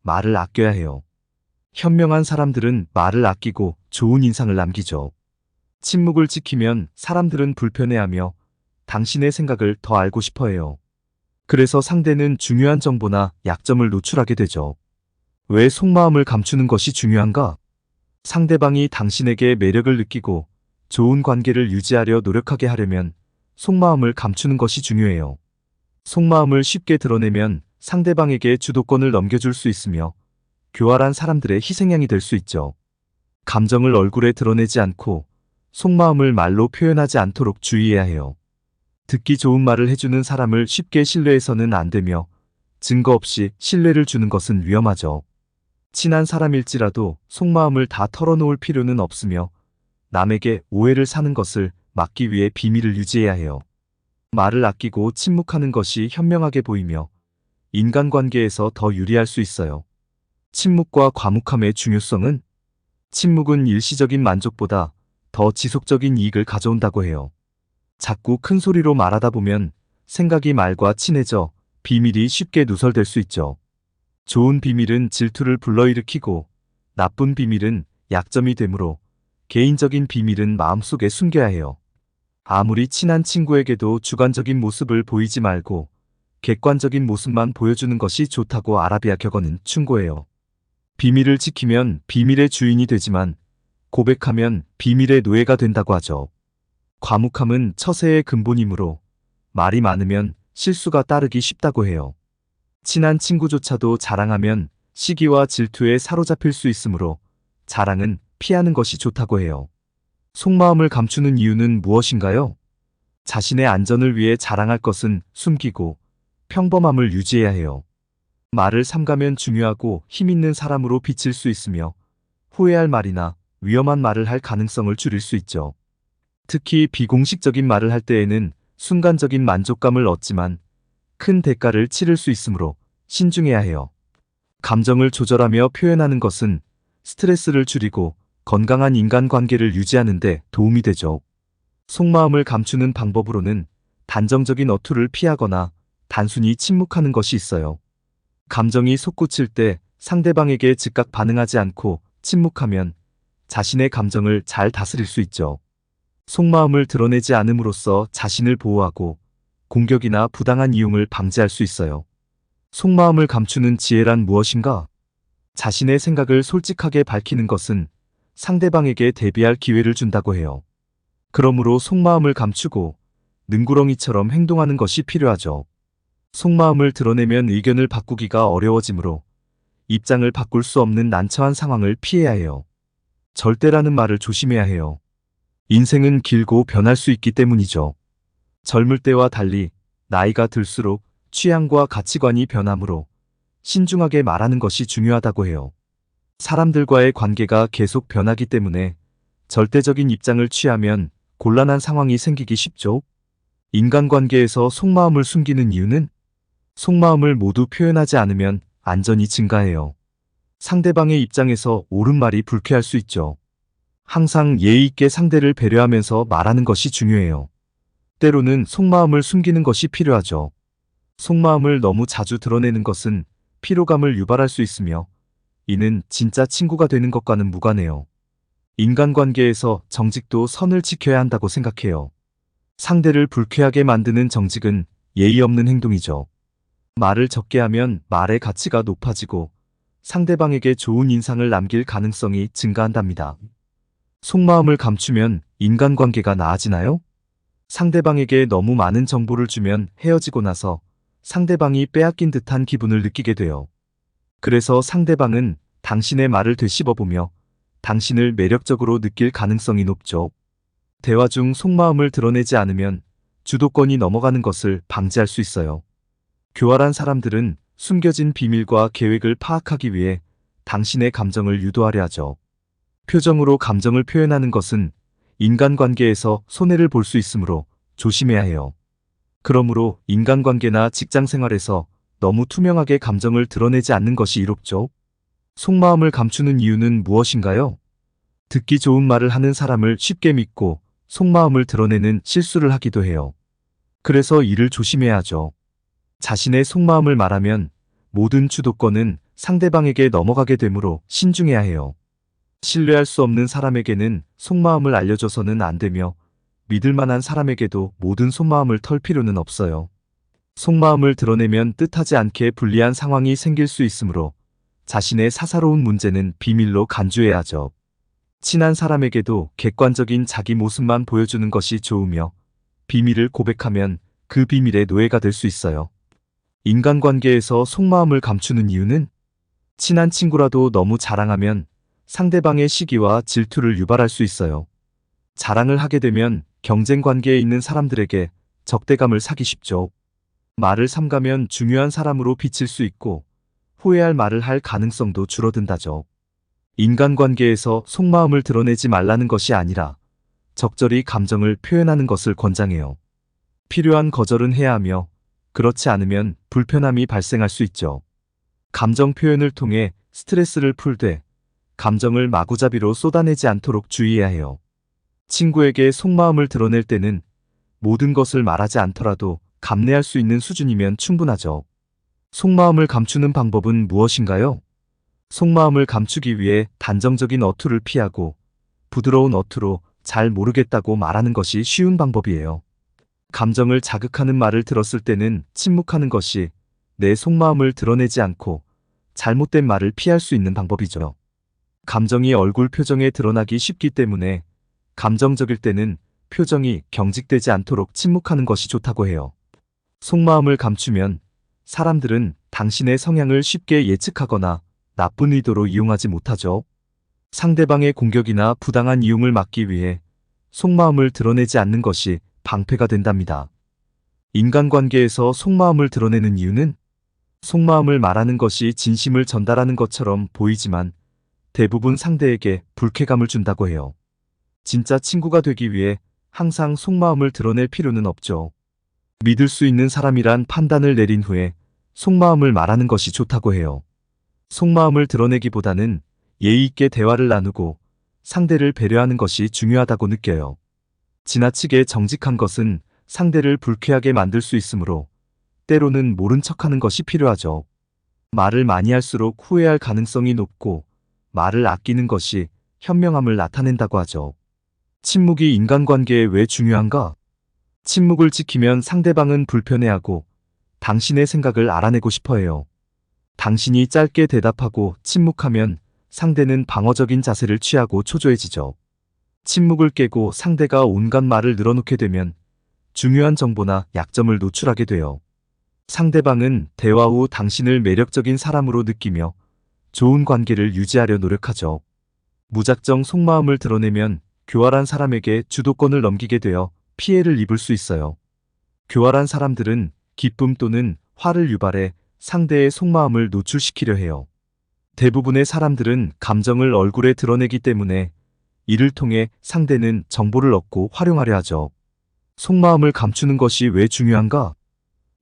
A: 말을 아껴야 해요. 현명한 사람들은 말을 아끼고 좋은 인상을 남기죠. 침묵을 지키면 사람들은 불편해하며 당신의 생각을 더 알고 싶어 해요. 그래서 상대는 중요한 정보나 약점을 노출하게 되죠. 왜 속마음을 감추는 것이 중요한가? 상대방이 당신에게 매력을 느끼고 좋은 관계를 유지하려 노력하게 하려면 속마음을 감추는 것이 중요해요. 속마음을 쉽게 드러내면 상대방에게 주도권을 넘겨줄 수 있으며 교활한 사람들의 희생양이 될 수 있죠. 감정을 얼굴에 드러내지 않고 속마음을 말로 표현하지 않도록 주의해야 해요. 듣기 좋은 말을 해주는 사람을 쉽게 신뢰해서는 안 되며 증거 없이 신뢰를 주는 것은 위험하죠. 친한 사람일지라도 속마음을 다 털어놓을 필요는 없으며 남에게 오해를 사는 것을 막기 위해 비밀을 유지해야 해요. 말을 아끼고 침묵하는 것이 현명하게 보이며 인간관계에서 더 유리할 수 있어요. 침묵과 과묵함의 중요성은 침묵은 일시적인 만족보다 더 지속적인 이익을 가져온다고 해요. 자꾸 큰 소리로 말하다 보면 생각이 말과 친해져 비밀이 쉽게 누설될 수 있죠. 좋은 비밀은 질투를 불러일으키고 나쁜 비밀은 약점이 되므로 개인적인 비밀은 마음속에 숨겨야 해요. 아무리 친한 친구에게도 주관적인 모습을 보이지 말고 객관적인 모습만 보여주는 것이 좋다고 아라비아 격언은 충고해요. 비밀을 지키면 비밀의 주인이 되지만 고백하면 비밀의 노예가 된다고 하죠. 과묵함은 처세의 근본이므로 말이 많으면 실수가 따르기 쉽다고 해요. 친한 친구조차도 자랑하면 시기와 질투에 사로잡힐 수 있으므로 자랑은 피하는 것이 좋다고 해요. 속마음을 감추는 이유는 무엇인가요? 자신의 안전을 위해 자랑할 것은 숨기고 평범함을 유지해야 해요. 말을 삼가면 중요하고 힘있는 사람으로 비칠 수 있으며 후회할 말이나 위험한 말을 할 가능성을 줄일 수 있죠. 특히 비공식적인 말을 할 때에는 순간적인 만족감을 얻지만 큰 대가를 치를 수 있으므로 신중해야 해요. 감정을 조절하며 표현하는 것은 스트레스를 줄이고 건강한 인간관계를 유지하는 데 도움이 되죠. 속마음을 감추는 방법으로는 단정적인 어투를 피하거나 단순히 침묵하는 것이 있어요. 감정이 솟구칠 때 상대방에게 즉각 반응하지 않고 침묵하면 자신의 감정을 잘 다스릴 수 있죠. 속마음을 드러내지 않음으로써 자신을 보호하고 공격이나 부당한 이용을 방지할 수 있어요. 속마음을 감추는 지혜란 무엇인가? 자신의 생각을 솔직하게 밝히는 것은 상대방에게 대비할 기회를 준다고 해요. 그러므로 속마음을 감추고 능구렁이처럼 행동하는 것이 필요하죠. 속마음을 드러내면 의견을 바꾸기가 어려워지므로 입장을 바꿀 수 없는 난처한 상황을 피해야 해요. 절대라는 말을 조심해야 해요. 인생은 길고 변할 수 있기 때문이죠. 젊을 때와 달리 나이가 들수록 취향과 가치관이 변하므로 신중하게 말하는 것이 중요하다고 해요. 사람들과의 관계가 계속 변하기 때문에 절대적인 입장을 취하면 곤란한 상황이 생기기 쉽죠. 인간관계에서 속마음을 숨기는 이유는 속마음을 모두 표현하지 않으면 안전이 증가해요. 상대방의 입장에서 옳은 말이 불쾌할 수 있죠. 항상 예의 있게 상대를 배려하면서 말하는 것이 중요해요. 때로는 속마음을 숨기는 것이 필요하죠. 속마음을 너무 자주 드러내는 것은 피로감을 유발할 수 있으며 이는 진짜 친구가 되는 것과는 무관해요. 인간관계에서 정직도 선을 지켜야 한다고 생각해요. 상대를 불쾌하게 만드는 정직은 예의 없는 행동이죠. 말을 적게 하면 말의 가치가 높아지고 상대방에게 좋은 인상을 남길 가능성이 증가한답니다. 속마음을 감추면 인간관계가 나아지나요? 상대방에게 너무 많은 정보를 주면 헤어지고 나서 상대방이 빼앗긴 듯한 기분을 느끼게 돼요. 그래서 상대방은 당신의 말을 되씹어보며 당신을 매력적으로 느낄 가능성이 높죠. 대화 중 속마음을 드러내지 않으면 주도권이 넘어가는 것을 방지할 수 있어요. 교활한 사람들은 숨겨진 비밀과 계획을 파악하기 위해 당신의 감정을 유도하려 하죠. 표정으로 감정을 표현하는 것은 인간관계에서 손해를 볼 수 있으므로 조심해야 해요. 그러므로 인간관계나 직장생활에서 너무 투명하게 감정을 드러내지 않는 것이 이롭죠. 속마음을 감추는 이유는 무엇인가요? 듣기 좋은 말을 하는 사람을 쉽게 믿고 속마음을 드러내는 실수를 하기도 해요. 그래서 이를 조심해야 하죠. 자신의 속마음을 말하면 모든 주도권은 상대방에게 넘어가게 되므로 신중해야 해요. 신뢰할 수 없는 사람에게는 속마음을 알려줘서는 안 되며 믿을 만한 사람에게도 모든 속마음을 털 필요는 없어요. 속마음을 드러내면 뜻하지 않게 불리한 상황이 생길 수 있으므로 자신의 사사로운 문제는 비밀로 간주해야 하죠. 친한 사람에게도 객관적인 자기 모습만 보여주는 것이 좋으며 비밀을 고백하면 그 비밀의 노예가 될 수 있어요. 인간관계에서 속마음을 감추는 이유는 친한 친구라도 너무 자랑하면 상대방의 시기와 질투를 유발할 수 있어요. 자랑을 하게 되면 경쟁 관계에 있는 사람들에게 적대감을 사기 쉽죠. 말을 삼가면 중요한 사람으로 비칠 수 있고 후회할 말을 할 가능성도 줄어든다죠. 인간관계에서 속마음을 드러내지 말라는 것이 아니라 적절히 감정을 표현하는 것을 권장해요. 필요한 거절은 해야 하며 그렇지 않으면 불편함이 발생할 수 있죠. 감정 표현을 통해 스트레스를 풀되 감정을 마구잡이로 쏟아내지 않도록 주의해야 해요. 친구에게 속마음을 드러낼 때는 모든 것을 말하지 않더라도 감내할 수 있는 수준이면 충분하죠. 속마음을 감추는 방법은 무엇인가요? 속마음을 감추기 위해 단정적인 어투를 피하고 부드러운 어투로 잘 모르겠다고 말하는 것이 쉬운 방법이에요. 감정을 자극하는 말을 들었을 때는 침묵하는 것이 내 속마음을 드러내지 않고 잘못된 말을 피할 수 있는 방법이죠. 감정이 얼굴 표정에 드러나기 쉽기 때문에 감정적일 때는 표정이 경직되지 않도록 침묵하는 것이 좋다고 해요. 속마음을 감추면 사람들은 당신의 성향을 쉽게 예측하거나 나쁜 의도로 이용하지 못하죠. 상대방의 공격이나 부당한 이용을 막기 위해 속마음을 드러내지 않는 것이 방패가 된답니다. 인간관계에서 속마음을 드러내는 이유는 속마음을 말하는 것이 진심을 전달하는 것처럼 보이지만 대부분 상대에게 불쾌감을 준다고 해요. 진짜 친구가 되기 위해 항상 속마음을 드러낼 필요는 없죠. 믿을 수 있는 사람이란 판단을 내린 후에 속마음을 말하는 것이 좋다고 해요. 속마음을 드러내기보다는 예의 있게 대화를 나누고 상대를 배려하는 것이 중요하다고 느껴요. 지나치게 정직한 것은 상대를 불쾌하게 만들 수 있으므로 때로는 모른 척하는 것이 필요하죠. 말을 많이 할수록 후회할 가능성이 높고 말을 아끼는 것이 현명함을 나타낸다고 하죠. 침묵이 인간관계에 왜 중요한가? 침묵을 지키면 상대방은 불편해하고 당신의 생각을 알아내고 싶어해요. 당신이 짧게 대답하고 침묵하면 상대는 방어적인 자세를 취하고 초조해지죠. 침묵을 깨고 상대가 온갖 말을 늘어놓게 되면 중요한 정보나 약점을 노출하게 돼요. 상대방은 대화 후 당신을 매력적인 사람으로 느끼며 좋은 관계를 유지하려 노력하죠. 무작정 속마음을 드러내면 교활한 사람에게 주도권을 넘기게 되어 피해를 입을 수 있어요. 교활한 사람들은 기쁨 또는 화를 유발해 상대의 속마음을 노출시키려 해요. 대부분의 사람들은 감정을 얼굴에 드러내기 때문에 이를 통해 상대는 정보를 얻고 활용하려 하죠. 속마음을 감추는 것이 왜 중요한가?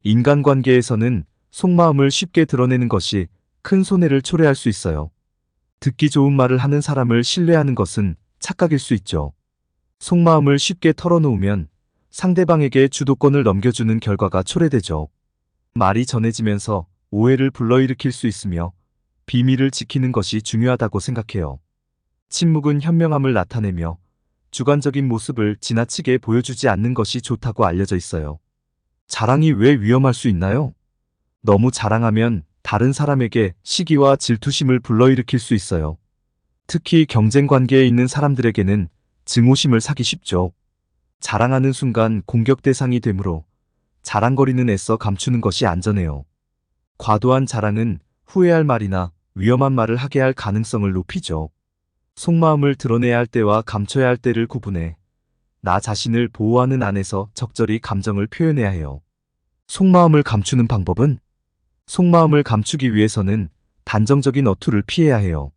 A: 인간관계에서는 속마음을 쉽게 드러내는 것이 큰 손해를 초래할 수 있어요. 듣기 좋은 말을 하는 사람을 신뢰하는 것은 착각일 수 있죠. 속마음을 쉽게 털어놓으면 상대방에게 주도권을 넘겨주는 결과가 초래되죠. 말이 전해지면서 오해를 불러일으킬 수 있으며 비밀을 지키는 것이 중요하다고 생각해요. 침묵은 현명함을 나타내며 주관적인 모습을 지나치게 보여주지 않는 것이 좋다고 알려져 있어요. 자랑이 왜 위험할 수 있나요? 너무 자랑하면 다른 사람에게 시기와 질투심을 불러일으킬 수 있어요. 특히 경쟁 관계에 있는 사람들에게는 증오심을 사기 쉽죠. 자랑하는 순간 공격 대상이 되므로 자랑거리는 애써 감추는 것이 안전해요. 과도한 자랑은 후회할 말이나 위험한 말을 하게 할 가능성을 높이죠. 속마음을 드러내야 할 때와 감춰야 할 때를 구분해 나 자신을 보호하는 안에서 적절히 감정을 표현해야 해요. 속마음을 감추는 방법은? 속마음을 감추기 위해서는 단정적인 어투를 피해야 해요.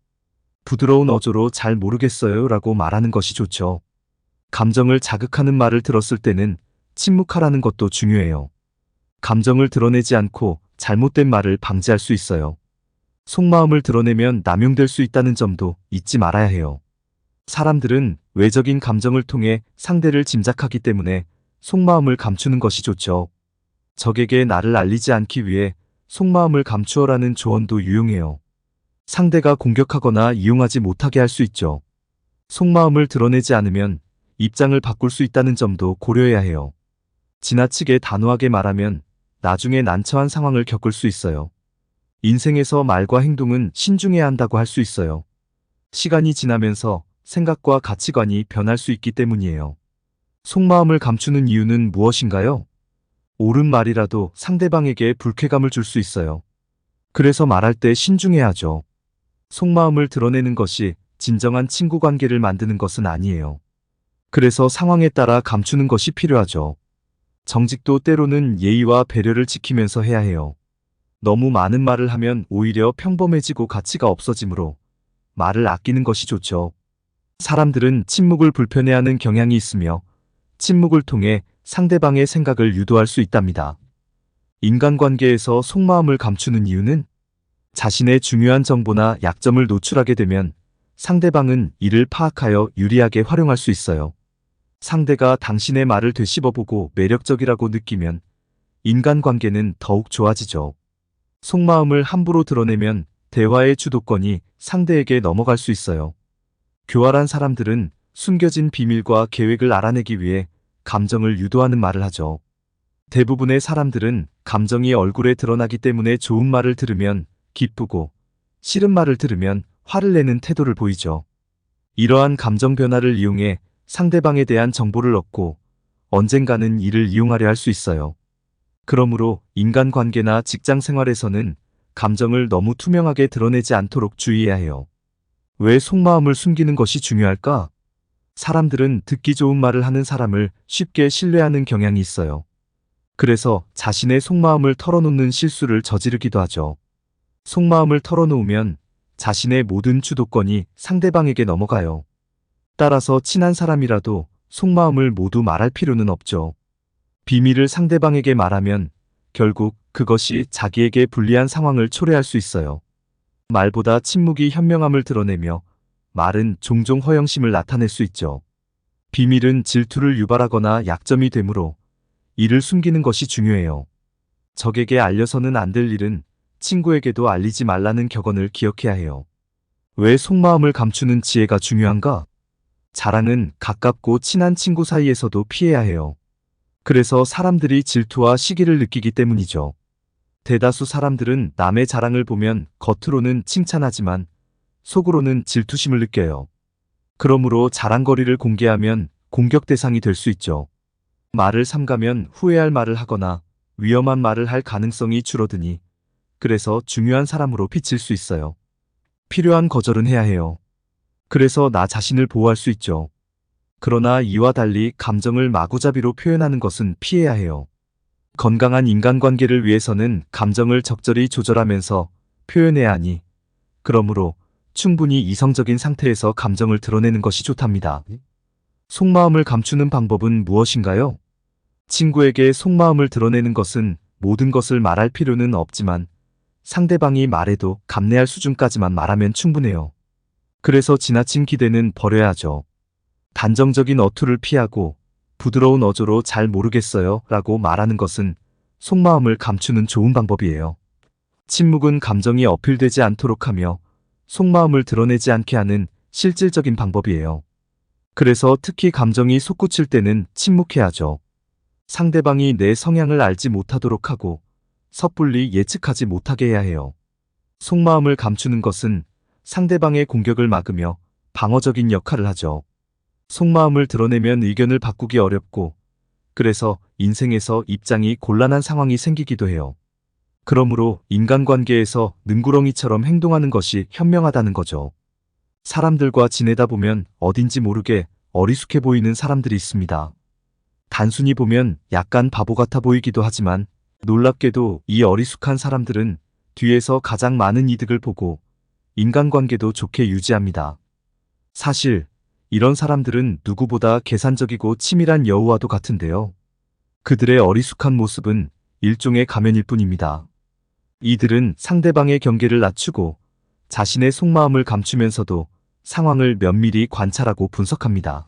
A: 부드러운 어조로 잘 모르겠어요 라고 말하는 것이 좋죠. 감정을 자극하는 말을 들었을 때는 침묵하라는 것도 중요해요. 감정을 드러내지 않고 잘못된 말을 방지할 수 있어요. 속마음을 드러내면 남용될 수 있다는 점도 잊지 말아야 해요. 사람들은 외적인 감정을 통해 상대를 짐작하기 때문에 속마음을 감추는 것이 좋죠. 적에게 나를 알리지 않기 위해 속마음을 감추어라는 조언도 유용해요. 상대가 공격하거나 이용하지 못하게 할 수 있죠. 속마음을 드러내지 않으면 입장을 바꿀 수 있다는 점도 고려해야 해요. 지나치게 단호하게 말하면 나중에 난처한 상황을 겪을 수 있어요. 인생에서 말과 행동은 신중해야 한다고 할 수 있어요. 시간이 지나면서 생각과 가치관이 변할 수 있기 때문이에요. 속마음을 감추는 이유는 무엇인가요? 옳은 말이라도 상대방에게 불쾌감을 줄 수 있어요. 그래서 말할 때 신중해야 하죠. 속마음을 드러내는 것이 진정한 친구 관계를 만드는 것은 아니에요. 그래서 상황에 따라 감추는 것이 필요하죠. 정직도 때로는 예의와 배려를 지키면서 해야 해요. 너무 많은 말을 하면 오히려 평범해지고 가치가 없어지므로 말을 아끼는 것이 좋죠. 사람들은 침묵을 불편해하는 경향이 있으며 침묵을 통해 상대방의 생각을 유도할 수 있답니다. 인간관계에서 속마음을 감추는 이유는 자신의 중요한 정보나 약점을 노출하게 되면 상대방은 이를 파악하여 유리하게 활용할 수 있어요. 상대가 당신의 말을 되씹어보고 매력적이라고 느끼면 인간관계는 더욱 좋아지죠. 속마음을 함부로 드러내면 대화의 주도권이 상대에게 넘어갈 수 있어요. 교활한 사람들은 숨겨진 비밀과 계획을 알아내기 위해 감정을 유도하는 말을 하죠. 대부분의 사람들은 감정이 얼굴에 드러나기 때문에 좋은 말을 들으면 기쁘고 싫은 말을 들으면 화를 내는 태도를 보이죠. 이러한 감정 변화를 이용해 상대방에 대한 정보를 얻고 언젠가는 이를 이용하려 할 수 있어요. 그러므로 인간관계나 직장 생활에서는 감정을 너무 투명하게 드러내지 않도록 주의해야 해요. 왜 속마음을 숨기는 것이 중요할까? 사람들은 듣기 좋은 말을 하는 사람을 쉽게 신뢰하는 경향이 있어요. 그래서 자신의 속마음을 털어놓는 실수를 저지르기도 하죠. 속마음을 털어놓으면 자신의 모든 주도권이 상대방에게 넘어가요. 따라서 친한 사람이라도 속마음을 모두 말할 필요는 없죠. 비밀을 상대방에게 말하면 결국 그것이 자기에게 불리한 상황을 초래할 수 있어요. 말보다 침묵이 현명함을 드러내며 말은 종종 허영심을 나타낼 수 있죠. 비밀은 질투를 유발하거나 약점이 되므로 이를 숨기는 것이 중요해요. 적에게 알려서는 안 될 일은 친구에게도 알리지 말라는 격언을 기억해야 해요. 왜 속마음을 감추는 지혜가 중요한가? 자랑은 가깝고 친한 친구 사이에서도 피해야 해요. 그래서 사람들이 질투와 시기를 느끼기 때문이죠. 대다수 사람들은 남의 자랑을 보면 겉으로는 칭찬하지만 속으로는 질투심을 느껴요. 그러므로 자랑거리를 공개하면 공격 대상이 될 수 있죠. 말을 삼가면 후회할 말을 하거나 위험한 말을 할 가능성이 줄어드니 그래서 중요한 사람으로 비칠 수 있어요. 필요한 거절은 해야 해요. 그래서 나 자신을 보호할 수 있죠. 그러나 이와 달리 감정을 마구잡이로 표현하는 것은 피해야 해요. 건강한 인간관계를 위해서는 감정을 적절히 조절하면서 표현해야 하니, 그러므로 충분히 이성적인 상태에서 감정을 드러내는 것이 좋답니다. 속마음을 감추는 방법은 무엇인가요? 친구에게 속마음을 드러내는 것은 모든 것을 말할 필요는 없지만 상대방이 말해도 감내할 수준까지만 말하면 충분해요. 그래서 지나친 기대는 버려야 하죠. 단정적인 어투를 피하고 부드러운 어조로 잘 모르겠어요 라고 말하는 것은 속마음을 감추는 좋은 방법이에요. 침묵은 감정이 어필되지 않도록 하며 속마음을 드러내지 않게 하는 실질적인 방법이에요. 그래서 특히 감정이 솟구칠 때는 침묵해야 하죠. 상대방이 내 성향을 알지 못하도록 하고 섣불리 예측하지 못하게 해야 해요. 속마음을 감추는 것은 상대방의 공격을 막으며 방어적인 역할을 하죠. 속마음을 드러내면 의견을 바꾸기 어렵고 그래서 인생에서 입장이 곤란한 상황이 생기기도 해요. 그러므로 인간관계에서 능구렁이처럼 행동하는 것이 현명하다는 거죠. 사람들과 지내다 보면 어딘지 모르게 어리숙해 보이는 사람들이 있습니다. 단순히 보면 약간 바보 같아 보이기도 하지만 놀랍게도 이 어리숙한 사람들은 뒤에서 가장 많은 이득을 보고 인간관계도 좋게 유지합니다. 사실 이런 사람들은 누구보다 계산적이고 치밀한 여우와도 같은데요. 그들의 어리숙한 모습은 일종의 가면일 뿐입니다. 이들은 상대방의 경계를 낮추고 자신의 속마음을 감추면서도 상황을 면밀히 관찰하고 분석합니다.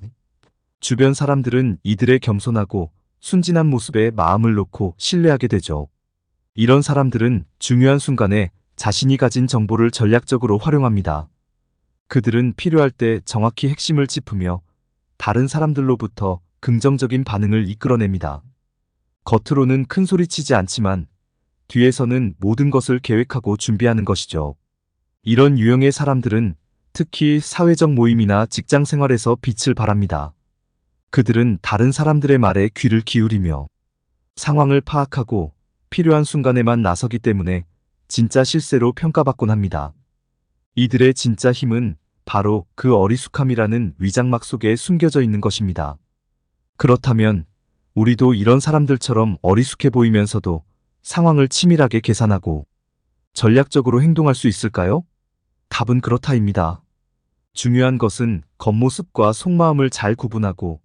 A: 주변 사람들은 이들의 겸손하고 순진한 모습에 마음을 놓고 신뢰하게 되죠. 이런 사람들은 중요한 순간에 자신이 가진 정보를 전략적으로 활용합니다. 그들은 필요할 때 정확히 핵심을 짚으며 다른 사람들로부터 긍정적인 반응을 이끌어냅니다. 겉으로는 큰 소리치지 않지만 뒤에서는 모든 것을 계획하고 준비하는 것이죠. 이런 유형의 사람들은 특히 사회적 모임이나 직장 생활에서 빛을 발합니다. 그들은 다른 사람들의 말에 귀를 기울이며 상황을 파악하고 필요한 순간에만 나서기 때문에 진짜 실세로 평가받곤 합니다. 이들의 진짜 힘은 바로 그 어리숙함이라는 위장막 속에 숨겨져 있는 것입니다. 그렇다면 우리도 이런 사람들처럼 어리숙해 보이면서도 상황을 치밀하게 계산하고 전략적으로 행동할 수 있을까요? 답은 그렇다입니다. 중요한 것은 겉모습과 속마음을 잘 구분하고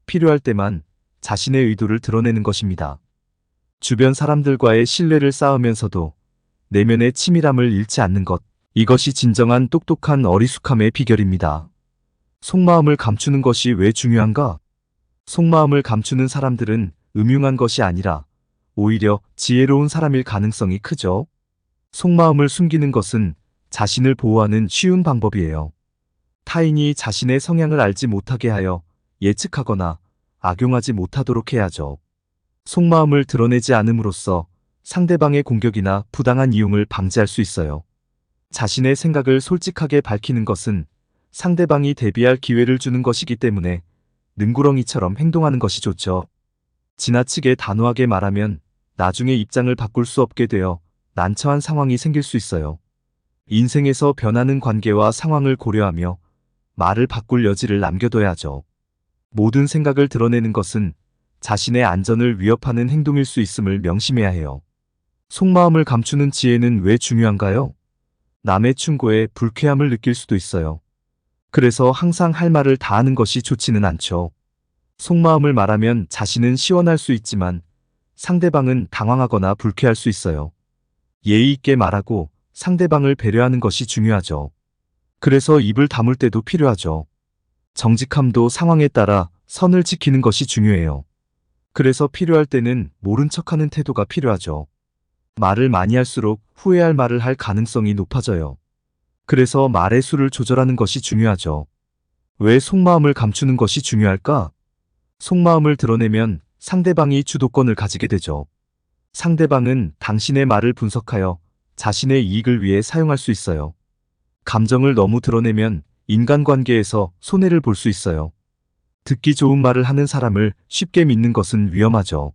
A: 필요할 때만 자신의 의도를 드러내는 것입니다. 주변 사람들과의 신뢰를 쌓으면서도 내면의 치밀함을 잃지 않는 것, 이것이 진정한 똑똑한 어리숙함의 비결입니다. 속마음을 감추는 것이 왜 중요한가? 속마음을 감추는 사람들은 음흉한 것이 아니라 오히려 지혜로운 사람일 가능성이 크죠. 속마음을 숨기는 것은 자신을 보호하는 쉬운 방법이에요. 타인이 자신의 성향을 알지 못하게 하여 예측하거나 악용하지 못하도록 해야죠. 속마음을 드러내지 않음으로써 상대방의 공격이나 부당한 이용을 방지할 수 있어요. 자신의 생각을 솔직하게 밝히는 것은 상대방이 대비할 기회를 주는 것이기 때문에 능구렁이처럼 행동하는 것이 좋죠. 지나치게 단호하게 말하면 나중에 입장을 바꿀 수 없게 되어 난처한 상황이 생길 수 있어요. 인생에서 변하는 관계와 상황을 고려하며 말을 바꿀 여지를 남겨둬야죠. 모든 생각을 드러내는 것은 자신의 안전을 위협하는 행동일 수 있음을 명심해야 해요. 속마음을 감추는 지혜는 왜 중요한가요? 남의 충고에 불쾌함을 느낄 수도 있어요. 그래서 항상 할 말을 다 하는 것이 좋지는 않죠. 속마음을 말하면 자신은 시원할 수 있지만 상대방은 당황하거나 불쾌할 수 있어요. 예의 있게 말하고 상대방을 배려하는 것이 중요하죠. 그래서 입을 다물 때도 필요하죠. 정직함도 상황에 따라 선을 지키는 것이 중요해요. 그래서 필요할 때는 모른 척하는 태도가 필요하죠. 말을 많이 할수록 후회할 말을 할 가능성이 높아져요. 그래서 말의 수를 조절하는 것이 중요하죠. 왜 속마음을 감추는 것이 중요할까? 속마음을 드러내면 상대방이 주도권을 가지게 되죠. 상대방은 당신의 말을 분석하여 자신의 이익을 위해 사용할 수 있어요. 감정을 너무 드러내면 인간관계에서 손해를 볼 수 있어요. 듣기 좋은 말을 하는 사람을 쉽게 믿는 것은 위험하죠.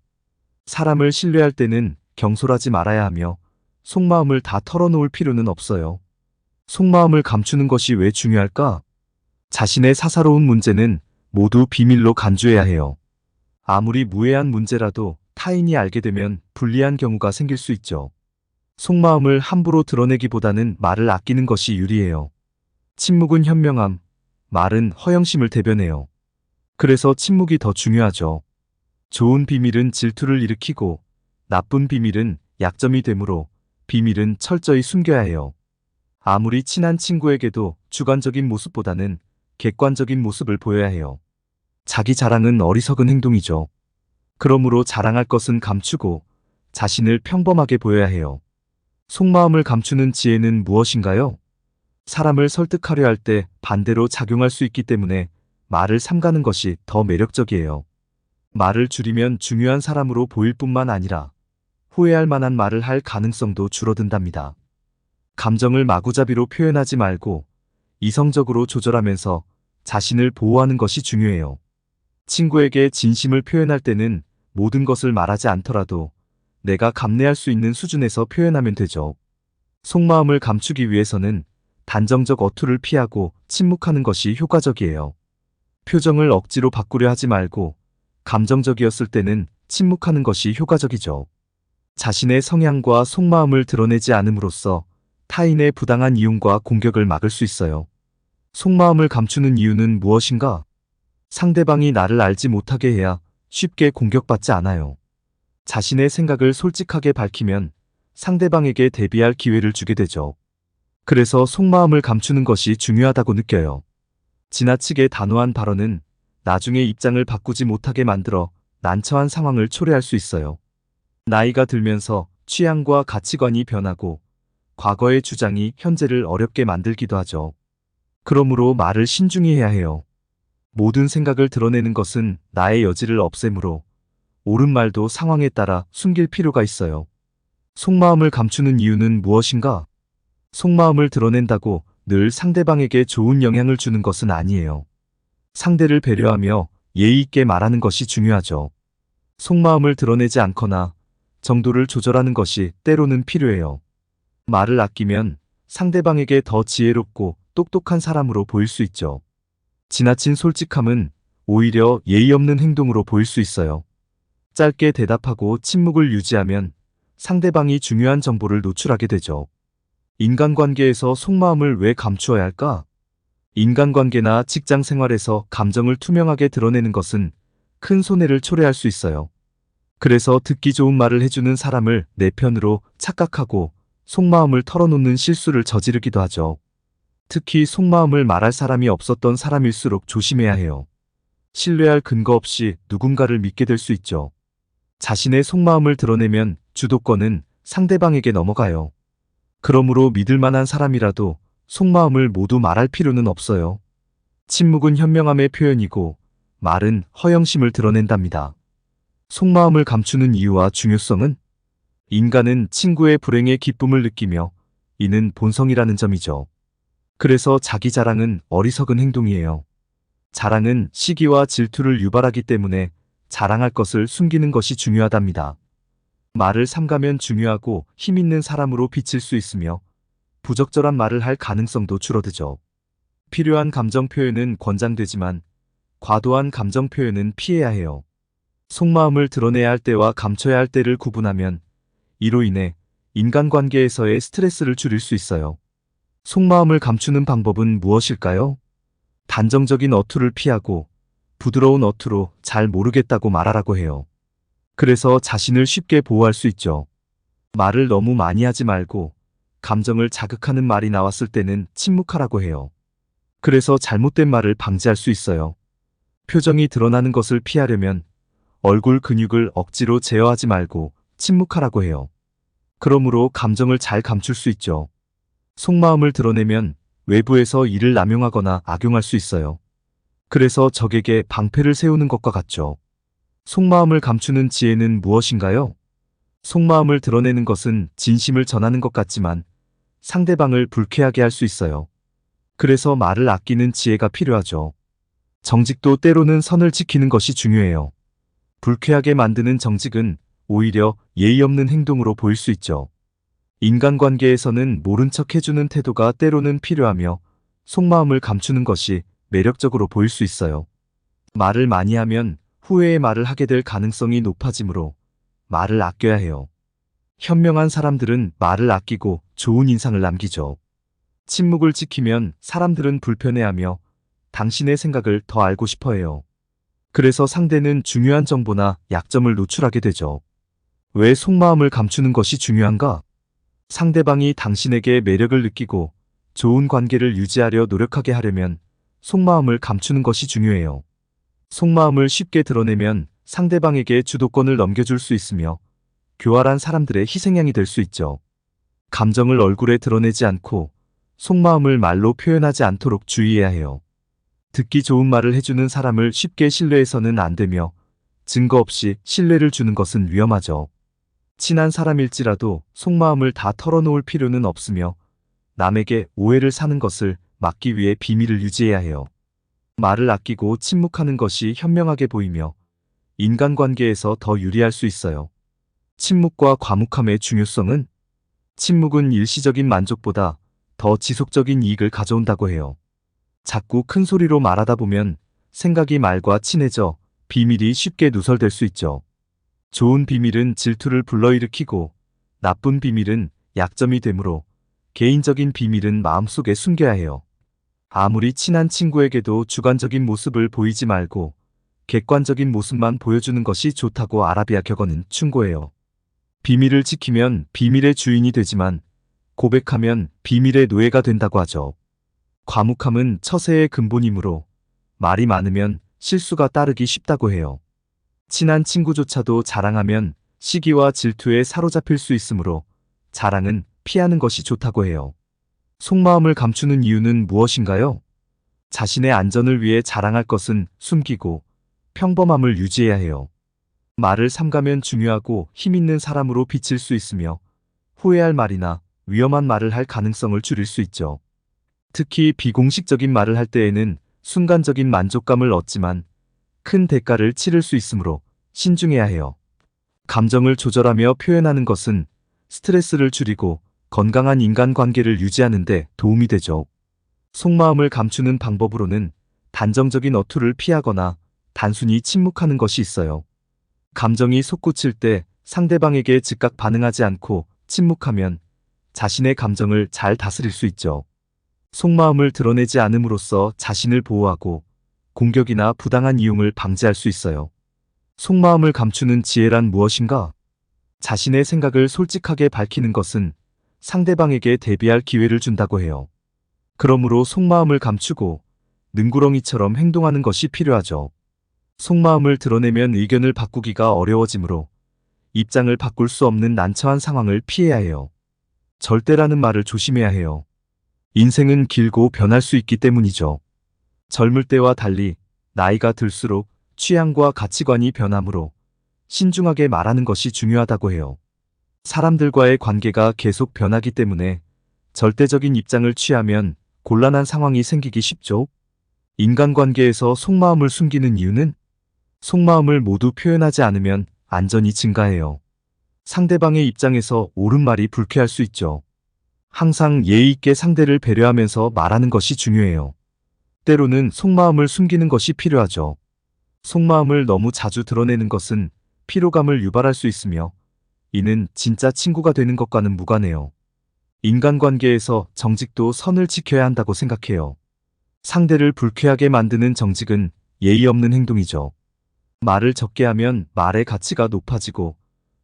A: 사람을 신뢰할 때는 경솔하지 말아야 하며 속마음을 다 털어놓을 필요는 없어요. 속마음을 감추는 것이 왜 중요할까? 자신의 사사로운 문제는 모두 비밀로 간주해야 해요. 아무리 무해한 문제라도 타인이 알게 되면 불리한 경우가 생길 수 있죠. 속마음을 함부로 드러내기보다는 말을 아끼는 것이 유리해요. 침묵은 현명함, 말은 허영심을 대변해요. 그래서 침묵이 더 중요하죠. 좋은 비밀은 질투를 일으키고 나쁜 비밀은 약점이 되므로 비밀은 철저히 숨겨야 해요. 아무리 친한 친구에게도 주관적인 모습보다는 객관적인 모습을 보여야 해요. 자기 자랑은 어리석은 행동이죠. 그러므로 자랑할 것은 감추고 자신을 평범하게 보여야 해요. 속마음을 감추는 지혜는 무엇인가요? 사람을 설득하려 할 때 반대로 작용할 수 있기 때문에 말을 삼가는 것이 더 매력적이에요. 말을 줄이면 중요한 사람으로 보일 뿐만 아니라 후회할 만한 말을 할 가능성도 줄어든답니다. 감정을 마구잡이로 표현하지 말고 이성적으로 조절하면서 자신을 보호하는 것이 중요해요. 친구에게 진심을 표현할 때는 모든 것을 말하지 않더라도 내가 감내할 수 있는 수준에서 표현하면 되죠. 속마음을 감추기 위해서는 단정적 어투를 피하고 침묵하는 것이 효과적이에요. 표정을 억지로 바꾸려 하지 말고 감정적이었을 때는 침묵하는 것이 효과적이죠. 자신의 성향과 속마음을 드러내지 않음으로써 타인의 부당한 이용과 공격을 막을 수 있어요. 속마음을 감추는 이유는 무엇인가? 상대방이 나를 알지 못하게 해야 쉽게 공격받지 않아요. 자신의 생각을 솔직하게 밝히면 상대방에게 대비할 기회를 주게 되죠. 그래서 속마음을 감추는 것이 중요하다고 느껴요. 지나치게 단호한 발언은 나중에 입장을 바꾸지 못하게 만들어 난처한 상황을 초래할 수 있어요. 나이가 들면서 취향과 가치관이 변하고 과거의 주장이 현재를 어렵게 만들기도 하죠. 그러므로 말을 신중히 해야 해요. 모든 생각을 드러내는 것은 나의 여지를 없애므로 옳은 말도 상황에 따라 숨길 필요가 있어요. 속마음을 감추는 이유는 무엇인가? 속마음을 드러낸다고 늘 상대방에게 좋은 영향을 주는 것은 아니에요. 상대를 배려하며 예의 있게 말하는 것이 중요하죠. 속마음을 드러내지 않거나 정도를 조절하는 것이 때로는 필요해요. 말을 아끼면 상대방에게 더 지혜롭고 똑똑한 사람으로 보일 수 있죠. 지나친 솔직함은 오히려 예의 없는 행동으로 보일 수 있어요. 짧게 대답하고 침묵을 유지하면 상대방이 중요한 정보를 노출하게 되죠. 인간관계에서 속마음을 왜 감추어야 할까? 인간관계나 직장 생활에서 감정을 투명하게 드러내는 것은 큰 손해를 초래할 수 있어요. 그래서 듣기 좋은 말을 해주는 사람을 내 편으로 착각하고 속마음을 털어놓는 실수를 저지르기도 하죠. 특히 속마음을 말할 사람이 없었던 사람일수록 조심해야 해요. 신뢰할 근거 없이 누군가를 믿게 될 수 있죠. 자신의 속마음을 드러내면 주도권은 상대방에게 넘어가요. 그러므로 믿을 만한 사람이라도 속마음을 모두 말할 필요는 없어요. 침묵은 현명함의 표현이고 말은 허영심을 드러낸답니다. 속마음을 감추는 이유와 중요성은 인간은 친구의 불행에 기쁨을 느끼며 이는 본성이라는 점이죠. 그래서 자기 자랑은 어리석은 행동이에요. 자랑은 시기와 질투를 유발하기 때문에 자랑할 것을 숨기는 것이 중요하답니다. 말을 삼가면 중요하고 힘 있는 사람으로 비칠 수 있으며 부적절한 말을 할 가능성도 줄어들죠. 필요한 감정 표현은 권장되지만 과도한 감정 표현은 피해야 해요. 속마음을 드러내야 할 때와 감춰야 할 때를 구분하면 이로 인해 인간관계에서의 스트레스를 줄일 수 있어요. 속마음을 감추는 방법은 무엇일까요? 단정적인 어투를 피하고 부드러운 어투로 잘 모르겠다고 말하라고 해요. 그래서 자신을 쉽게 보호할 수 있죠. 말을 너무 많이 하지 말고 감정을 자극하는 말이 나왔을 때는 침묵하라고 해요. 그래서 잘못된 말을 방지할 수 있어요. 표정이 드러나는 것을 피하려면 얼굴 근육을 억지로 제어하지 말고 침묵하라고 해요. 그러므로 감정을 잘 감출 수 있죠. 속마음을 드러내면 외부에서 이를 남용하거나 악용할 수 있어요. 그래서 적에게 방패를 세우는 것과 같죠. 속마음을 감추는 지혜는 무엇인가요? 속마음을 드러내는 것은 진심을 전하는 것 같지만 상대방을 불쾌하게 할 수 있어요. 그래서 말을 아끼는 지혜가 필요하죠. 정직도 때로는 선을 지키는 것이 중요해요. 불쾌하게 만드는 정직은 오히려 예의 없는 행동으로 보일 수 있죠. 인간관계에서는 모른 척 해주는 태도가 때로는 필요하며 속마음을 감추는 것이 매력적으로 보일 수 있어요. 말을 많이 하면 후회의 말을 하게 될 가능성이 높아지므로 말을 아껴야 해요. 현명한 사람들은 말을 아끼고 좋은 인상을 남기죠. 침묵을 지키면 사람들은 불편해하며 당신의 생각을 더 알고 싶어 해요. 그래서 상대는 중요한 정보나 약점을 노출하게 되죠. 왜 속마음을 감추는 것이 중요한가? 상대방이 당신에게 매력을 느끼고 좋은 관계를 유지하려 노력하게 하려면 속마음을 감추는 것이 중요해요. 속마음을 쉽게 드러내면 상대방에게 주도권을 넘겨줄 수 있으며 교활한 사람들의 희생양이 될 수 있죠. 감정을 얼굴에 드러내지 않고 속마음을 말로 표현하지 않도록 주의해야 해요. 듣기 좋은 말을 해주는 사람을 쉽게 신뢰해서는 안 되며 증거 없이 신뢰를 주는 것은 위험하죠. 친한 사람일지라도 속마음을 다 털어놓을 필요는 없으며 남에게 오해를 사는 것을 막기 위해 비밀을 유지해야 해요. 말을 아끼고 침묵하는 것이 현명하게 보이며 인간관계에서 더 유리할 수 있어요. 침묵과 과묵함의 중요성은 침묵은 일시적인 만족보다 더 지속적인 이익을 가져온다고 해요. 자꾸 큰 소리로 말하다 보면 생각이 말과 친해져 비밀이 쉽게 누설될 수 있죠. 좋은 비밀은 질투를 불러일으키고 나쁜 비밀은 약점이 되므로 개인적인 비밀은 마음속에 숨겨야 해요. 아무리 친한 친구에게도 주관적인 모습을 보이지 말고 객관적인 모습만 보여주는 것이 좋다고 아라비아 격언은 충고해요. 비밀을 지키면 비밀의 주인이 되지만 고백하면 비밀의 노예가 된다고 하죠. 과묵함은 처세의 근본이므로 말이 많으면 실수가 따르기 쉽다고 해요. 친한 친구조차도 자랑하면 시기와 질투에 사로잡힐 수 있으므로 자랑은 피하는 것이 좋다고 해요. 속마음을 감추는 이유는 무엇인가요? 자신의 안전을 위해 자랑할 것은 숨기고 평범함을 유지해야 해요. 말을 삼가면 중요하고 힘있는 사람으로 비칠 수 있으며 후회할 말이나 위험한 말을 할 가능성을 줄일 수 있죠. 특히 비공식적인 말을 할 때에는 순간적인 만족감을 얻지만 큰 대가를 치를 수 있으므로 신중해야 해요. 감정을 조절하며 표현하는 것은 스트레스를 줄이고 건강한 인간관계를 유지하는 데 도움이 되죠. 속마음을 감추는 방법으로는 단정적인 어투를 피하거나 단순히 침묵하는 것이 있어요. 감정이 솟구칠 때 상대방에게 즉각 반응하지 않고 침묵하면 자신의 감정을 잘 다스릴 수 있죠. 속마음을 드러내지 않음으로써 자신을 보호하고 공격이나 부당한 이용을 방지할 수 있어요. 속마음을 감추는 지혜란 무엇인가? 자신의 생각을 솔직하게 밝히는 것은 상대방에게 대비할 기회를 준다고 해요. 그러므로 속마음을 감추고 능구렁이처럼 행동하는 것이 필요하죠. 속마음을 드러내면 의견을 바꾸기가 어려워지므로 입장을 바꿀 수 없는 난처한 상황을 피해야 해요. 절대라는 말을 조심해야 해요. 인생은 길고 변할 수 있기 때문이죠. 젊을 때와 달리 나이가 들수록 취향과 가치관이 변하므로 신중하게 말하는 것이 중요하다고 해요. 사람들과의 관계가 계속 변하기 때문에 절대적인 입장을 취하면 곤란한 상황이 생기기 쉽죠. 인간관계에서 속마음을 숨기는 이유는 속마음을 모두 표현하지 않으면 안전이 증가해요. 상대방의 입장에서 옳은 말이 불쾌할 수 있죠. 항상 예의 있게 상대를 배려하면서 말하는 것이 중요해요. 때로는 속마음을 숨기는 것이 필요하죠. 속마음을 너무 자주 드러내는 것은 피로감을 유발할 수 있으며 이는 진짜 친구가 되는 것과는 무관해요. 인간관계에서 정직도 선을 지켜야 한다고 생각해요. 상대를 불쾌하게 만드는 정직은 예의 없는 행동이죠. 말을 적게 하면 말의 가치가 높아지고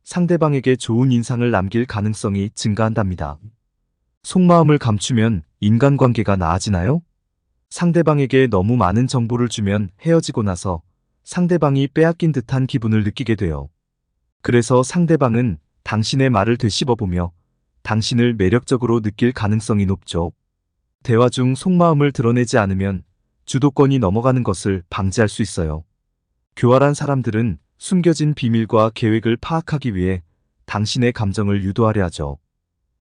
A: 상대방에게 좋은 인상을 남길 가능성이 증가한답니다. 속마음을 감추면 인간관계가 나아지나요? 상대방에게 너무 많은 정보를 주면 헤어지고 나서 상대방이 빼앗긴 듯한 기분을 느끼게 돼요. 그래서 상대방은 당신의 말을 되씹어보며 당신을 매력적으로 느낄 가능성이 높죠. 대화 중 속마음을 드러내지 않으면 주도권이 넘어가는 것을 방지할 수 있어요. 교활한 사람들은 숨겨진 비밀과 계획을 파악하기 위해 당신의 감정을 유도하려 하죠.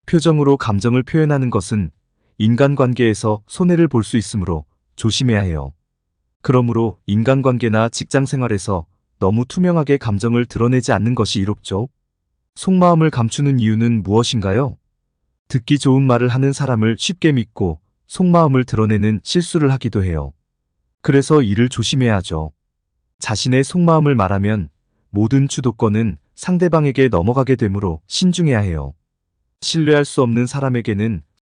A: 표정으로 감정을 표현하는 것은 인간관계에서 손해를 볼 수 있으므로 조심해야 해요. 그러므로 인간관계나 직장생활에서 너무 투명하게 감정을 드러내지 않는 것이 이롭죠. 속마음을 감추는 이유는 무엇인가요? 듣기 좋은 말을 하는 사람을 쉽게 믿고 속마음을 드러내는 실수를 하기도 해요. 그래서 이를 조심해야 하죠. 자신의 속마음을 말하면 모든 주도권은 상대방에게 넘어가게 되므로 신중해야 해요. 신뢰할 수 없는 사람에게는